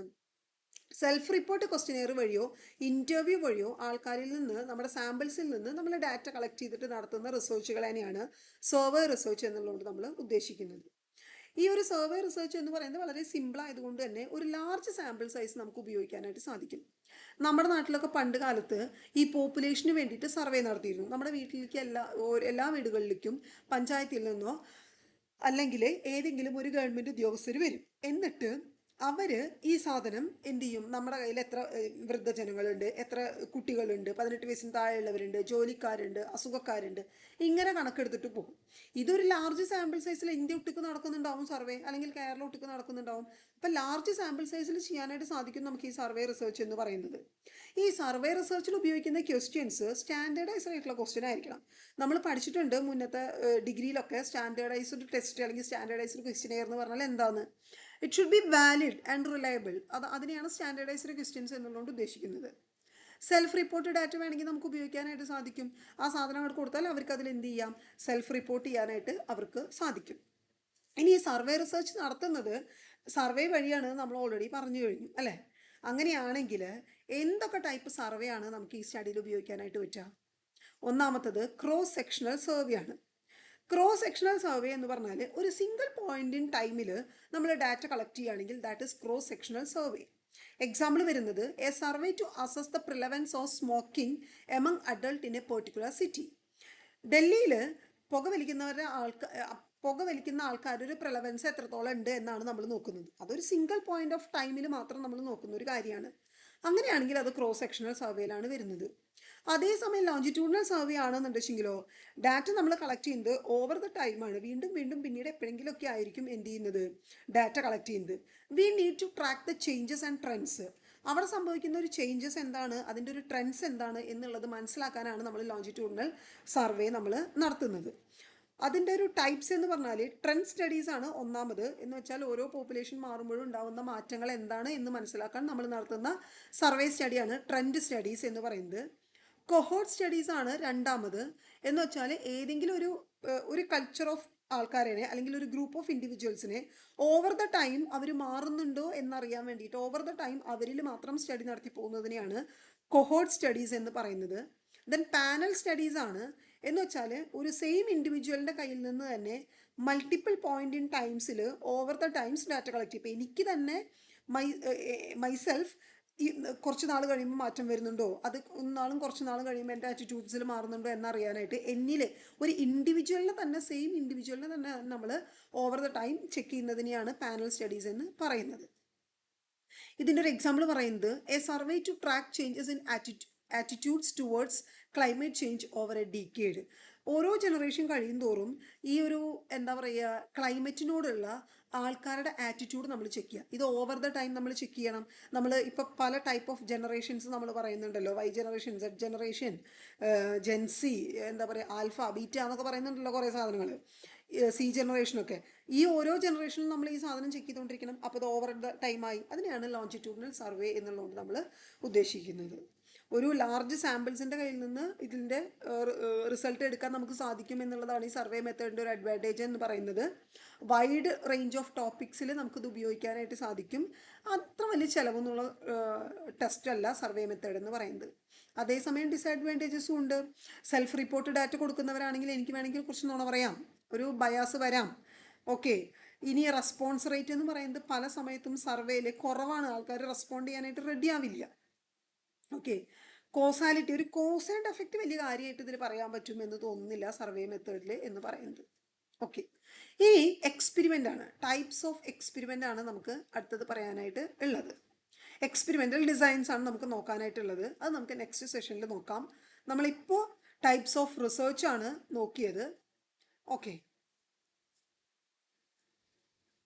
സെൽഫ് റിപ്പോർട്ട് ക്വസ്റ്റ്യനെയർ വഴിയോ ഇൻ്റർവ്യൂ വഴിയോ ആൾക്കാരിൽ നിന്ന്, നമ്മുടെ സാമ്പിൾസിൽ നിന്ന് നമ്മൾ ഡാറ്റ കളക്ട് ചെയ്തിട്ട് നടത്തുന്ന റിസർച്ചുകൾ തന്നെയാണ് സർവേ റിസർച്ച് എന്നുള്ളതുകൊണ്ട് നമ്മൾ ഉദ്ദേശിക്കുന്നത്. ഈ ഒരു സർവേ റിസർച്ച് എന്ന് പറയുന്നത് വളരെ സിമ്പിൾ ആയതുകൊണ്ട് തന്നെ ഒരു ലാർജ് സാമ്പിൾ സൈസ് നമുക്ക് ഉപയോഗിക്കാനായിട്ട് സാധിക്കും. നമ്മുടെ നാട്ടിലൊക്കെ പണ്ട് കാലത്ത് ഈ പോപ്പുലേഷന് വേണ്ടിയിട്ട് സർവേ നടത്തിയിരുന്നു. നമ്മുടെ വീട്ടിലേക്ക് എല്ലാ വീടുകളിലേക്കും പഞ്ചായത്തിൽ നിന്നോ അല്ലെങ്കിൽ ഏതെങ്കിലും ഒരു ഗവൺമെൻറ് ഉദ്യോഗസ്ഥർ വരും. എന്നിട്ട് അവർ ഈ സാധനം എന്ത് ചെയ്യും, നമ്മുടെ കയ്യിൽ എത്ര വൃദ്ധജനങ്ങളുണ്ട്, എത്ര കുട്ടികളുണ്ട്, 18 വയസ്സിന് താഴെയുള്ളവരുണ്ട്, ജോലിക്കാരുണ്ട്, അസുഖക്കാരുണ്ട്, ഇങ്ങനെ കണക്കെടുത്തിട്ട് പോകും. ഇതൊരു ലാർജ് സാമ്പിൾ സൈസിൽ ഇന്ത്യ ഒട്ടുക്ക് നടക്കുന്നുണ്ടാവും സർവേ, അല്ലെങ്കിൽ കേരളം ഒട്ടുക്ക് നടക്കുന്നുണ്ടാവും. അപ്പം ലാർജ് സാമ്പിൾ സൈസിൽ ചെയ്യാനായിട്ട് സാധിക്കും നമുക്ക് ഈ സർവേ റിസർച്ച് എന്ന് പറയുന്നത്. ഈ സർവേ റിസർച്ചിൽ ഉപയോഗിക്കുന്ന ക്വസ്റ്റ്യൻസ് സ്റ്റാൻഡേർഡൈസ്ഡ് ആയിട്ടുള്ള ക്വസ്റ്റ്യൻ ആയിരിക്കണം. നമ്മൾ പഠിച്ചിട്ടുണ്ട് മുന്നത്തെ ഡിഗ്രിയിലൊക്കെ, സ്റ്റാൻഡേർഡൈസ്ഡ് ടെസ്റ്റ് അല്ലെങ്കിൽ സ്റ്റാൻഡേർഡൈസ്ഡ് ക്വസ്റ്റ്യനെയർ എന്ന് പറഞ്ഞാൽ എന്താണ്, it should be valid and reliable. അതിനെയാണ് സ്റ്റാൻഡേർഡൈസ്ഡ് ക്വസ്റ്റ്യൻസ് എന്നുള്ളതുകൊണ്ട് ഉദ്ദേശിക്കുന്നത്. സെൽഫ് റിപ്പോർട്ട് ഡാറ്റ വേണമെങ്കിൽ നമുക്ക് ഉപയോഗിക്കാനായിട്ട് സാധിക്കും. ആ സാധനം അങ്ങോട്ട് കൊടുത്താൽ അവർക്ക് അതിൽ എന്ത് ചെയ്യാം, സെൽഫ് റിപ്പോർട്ട് ചെയ്യാനായിട്ട് അവർക്ക് സാധിക്കും. ഇനി ഈ സർവേ റിസർച്ച് നടത്തുന്നത് സർവേ വഴിയാണ്, നമ്മൾ ഓൾറെഡി പറഞ്ഞു കഴിഞ്ഞു അല്ലേ. അങ്ങനെയാണെങ്കിൽ എന്തൊക്കെ ടൈപ്പ് സർവേ ആണ് നമുക്ക് ഈ സ്റ്റഡിയിൽ ഉപയോഗിക്കാനായിട്ട് പറ്റുക? ഒന്നാമത്തത് ക്രോസ് സെക്ഷണൽ സർവേ ആണ്. ക്രോസ് സെക്ഷണൽ സർവേ എന്ന് പറഞ്ഞാൽ ഒരു സിംഗിൾ പോയിന്റ് ഇൻ ടൈമിൽ നമ്മൾ ഡാറ്റ കളക്ട് ചെയ്യുകയാണെങ്കിൽ that is cross sectional survey. Example വരുന്നത് a survey to assess the prevalence of smoking among adult in a particular city. ഡൽഹിയിൽ പുക വലിക്കുന്ന ആൾക്കാരുടെ ഒരു പ്രിലവൻസ് എത്രത്തോളം ഉണ്ട് എന്നാണ് നമ്മൾ നോക്കുന്നത്. അതൊരു സിംഗിൾ പോയിന്റ് ഓഫ് ടൈമിൽ മാത്രം നമ്മൾ നോക്കുന്ന ഒരു കാര്യമാണ്. അങ്ങനെയാണെങ്കിൽ അത് ക്രോസ് സെക്ഷണൽ സർവേയിലാണ് വരുന്നത്. അതേസമയം ലോഞ്ചിറ്റ്യൂഡിനൽ സർവേ ആണെന്നുണ്ടെങ്കിലോ ഡാറ്റ നമ്മൾ കളക്ട് ചെയ്യുന്നത് ഓവർ ദ ടൈമാണ്. വീണ്ടും വീണ്ടും പിന്നീട് എപ്പോഴെങ്കിലുമൊക്കെ ആയിരിക്കും എന്ത് ചെയ്യുന്നത്, ഡാറ്റ കളക്ട് ചെയ്യുന്നത്. We need to track the changes and trends. അവിടെ സംഭവിക്കുന്ന ഒരു ചേഞ്ചസ് എന്താണ്, അതിൻ്റെ ഒരു ട്രെൻഡ്സ് എന്താണ് എന്നുള്ളത് മനസ്സിലാക്കാനാണ് നമ്മൾ ലോഞ്ചിറ്റ്യൂഡിനൽ സർവേ നമ്മൾ നടത്തുന്നത്. അതിൻ്റെ ഒരു ടൈപ്സ് എന്ന് പറഞ്ഞാൽ ട്രെൻഡ് സ്റ്റഡീസ് ആണ് ഒന്നാമത്. എന്ന് വെച്ചാൽ ഓരോ പോപ്പുലേഷൻ മാറുമ്പോഴും ഉണ്ടാകുന്ന മാറ്റങ്ങൾ എന്താണ് എന്ന് മനസ്സിലാക്കാൻ നമ്മൾ നടത്തുന്ന സർവേ സ്റ്റഡിയാണ് ട്രെൻഡ് സ്റ്റഡീസ് എന്ന് പറയുന്നത്. കൊഹോർട്ട് സ്റ്റഡീസ് ആണ് രണ്ടാമത്. എന്ന് വെച്ചാൽ ഏതെങ്കിലും ഒരു കൾച്ചർ ഓഫ് ആൾക്കാരെ അല്ലെങ്കിൽ ഒരു ഗ്രൂപ്പ് ഓഫ് ഇൻഡിവിജ്വൽസിനെ ഓവർ ദ ടൈം അവർ മാറുന്നുണ്ടോ എന്നറിയാൻ വേണ്ടിയിട്ട് ഓവർ ദ ടൈം അവരിൽ മാത്രം സ്റ്റഡി നടത്തി പോകുന്നതിനെയാണ് കൊഹോർട്ട് സ്റ്റഡീസ് എന്ന് പറയുന്നത്. ദെൻ പാനൽ സ്റ്റഡീസ് ആണ്. എന്ന് വെച്ചാൽ ഒരു സെയിം ഇൻഡിവിജ്വലിൻ്റെ കയ്യിൽ നിന്ന് തന്നെ മൾട്ടിപ്പിൾ പോയിന്റ് ഇൻ ടൈംസിൽ over the times data collect ചെയ്യും. ഇപ്പോൾ എനിക്ക് തന്നെ മൈസെൽഫ് ഈ കുറച്ച് നാൾ കഴിയുമ്പോൾ മാറ്റം വരുന്നുണ്ടോ, അത് കുറച്ച് നാളും കഴിയുമ്പോൾ എൻ്റെ ആറ്റിറ്റ്യൂഡ്സിൽ മാറുന്നുണ്ടോ എന്നറിയാനായിട്ട് എന്നിൽ ഒരു ഇൻഡിവിജ്വലിനെ തന്നെ സെയിം ഇൻഡിവിജ്വലിനെ തന്നെ നമ്മൾ ഓവർ ദ ടൈം ചെക്ക് ചെയ്യുന്നതിനെയാണ് പാനൽ സ്റ്റഡീസ് എന്ന് പറയുന്നത്. ഇതിൻ്റെ ഒരു എക്സാമ്പിൾ പറയുന്നത് a survey to track changes in attitudes towards climate change over a decade. ഓരോ ജനറേഷൻ കഴിയും തോറും ഈ ഒരു എന്താ പറയുക ക്ലൈമറ്റിനോടുള്ള ആൾക്കാരുടെ ആറ്റിറ്റ്യൂഡ് നമ്മൾ ചെക്ക് ചെയ്യുക. ഇത് ഓവർ ദ ടൈം നമ്മൾ ചെക്ക് ചെയ്യണം. നമ്മൾ ഇപ്പോൾ പല ടൈപ്പ് ഓഫ് ജനറേഷൻസ് നമ്മൾ പറയുന്നുണ്ടല്ലോ, Y generation, Z generation, gen Z, എന്താ പറയുക ആൽഫ, ബീറ്റ എന്നൊക്കെ പറയുന്നുണ്ടല്ലോ കുറേ സാധനങ്ങൾ, സി ജനറേഷനൊക്കെ. ഈ ഓരോ ജനറേഷനും നമ്മൾ ഈ സാധനം ചെക്ക് ചെയ്തുകൊണ്ടിരിക്കണം. അപ്പോൾ അത് ഓവർ ദ ടൈമായി. അതിനെയാണ് ലോഞ്ചിറ്റ്യൂഡിനൽ സർവേ എന്നുള്ളതുകൊണ്ട് നമ്മൾ ഉദ്ദേശിക്കുന്നത്. ഒരു ലാർജ് സാമ്പിൾസിൻ്റെ കയ്യിൽ നിന്ന് ഇതിൻ്റെ റിസൾട്ട് എടുക്കാൻ നമുക്ക് സാധിക്കും എന്നുള്ളതാണ് ഈ സർവേ മെത്തേഡിൻ്റെ ഒരു അഡ്വാൻറ്റേജ് എന്ന് പറയുന്നത്. വൈഡ് റേഞ്ച് ഓഫ് ടോപ്പിക്സിൽ നമുക്കിത് ഉപയോഗിക്കാനായിട്ട് സാധിക്കും. അത്ര വലിയ ചിലവൊന്നുള്ള ടെസ്റ്റ് അല്ല സർവേ മെത്തേഡ് എന്ന് പറയുന്നത്. അതേസമയം ഡിസഡ്വാൻറ്റേജസും ഉണ്ട്. സെൽഫ് റിപ്പോർട്ട് ഡാറ്റ കൊടുക്കുന്നവരാണെങ്കിൽ എനിക്ക് വേണമെങ്കിൽ കുറച്ച് നുണ പറയാം, ഒരു ബയാസ് വരാം. ഓക്കെ, ഇനി റെസ്പോൺസ് റേറ്റ് എന്ന് പറയുന്നത് പല സമയത്തും സർവേയിൽ കുറവാണ്, ആൾക്കാർ റെസ്പോണ്ട് ചെയ്യാനായിട്ട് റെഡി ആവില്ല. ഓക്കെ, കോസാലിറ്റി, ഒരു കോസ് ആൻഡ് എഫക്റ്റ് വലിയ കാര്യമായിട്ട് ഇതിൽ പറയാൻ പറ്റുമെന്ന് തോന്നുന്നില്ല സർവേ മെത്തേഡിൽ എന്ന് പറയുന്നത്. ഓക്കെ, ഇനി എക്സ്പെരിമെൻ്റ് ആണ്, ടൈപ്സ് ഓഫ് എക്സ്പെരിമെൻ്റ് ആണ് നമുക്ക് അടുത്തത് പറയാനായിട്ട് ഉള്ളത്. എക്സ്പെരിമെൻ്റൽ ഡിസൈൻസ് ആണ് നമുക്ക് നോക്കാനായിട്ടുള്ളത്. അത് നമുക്ക് നെക്സ്റ്റ് സെഷനിൽ നോക്കാം. നമ്മളിപ്പോൾ ടൈപ്സ് ഓഫ് റിസർച്ച് ആണ് നോക്കിയത്. ഓക്കെ.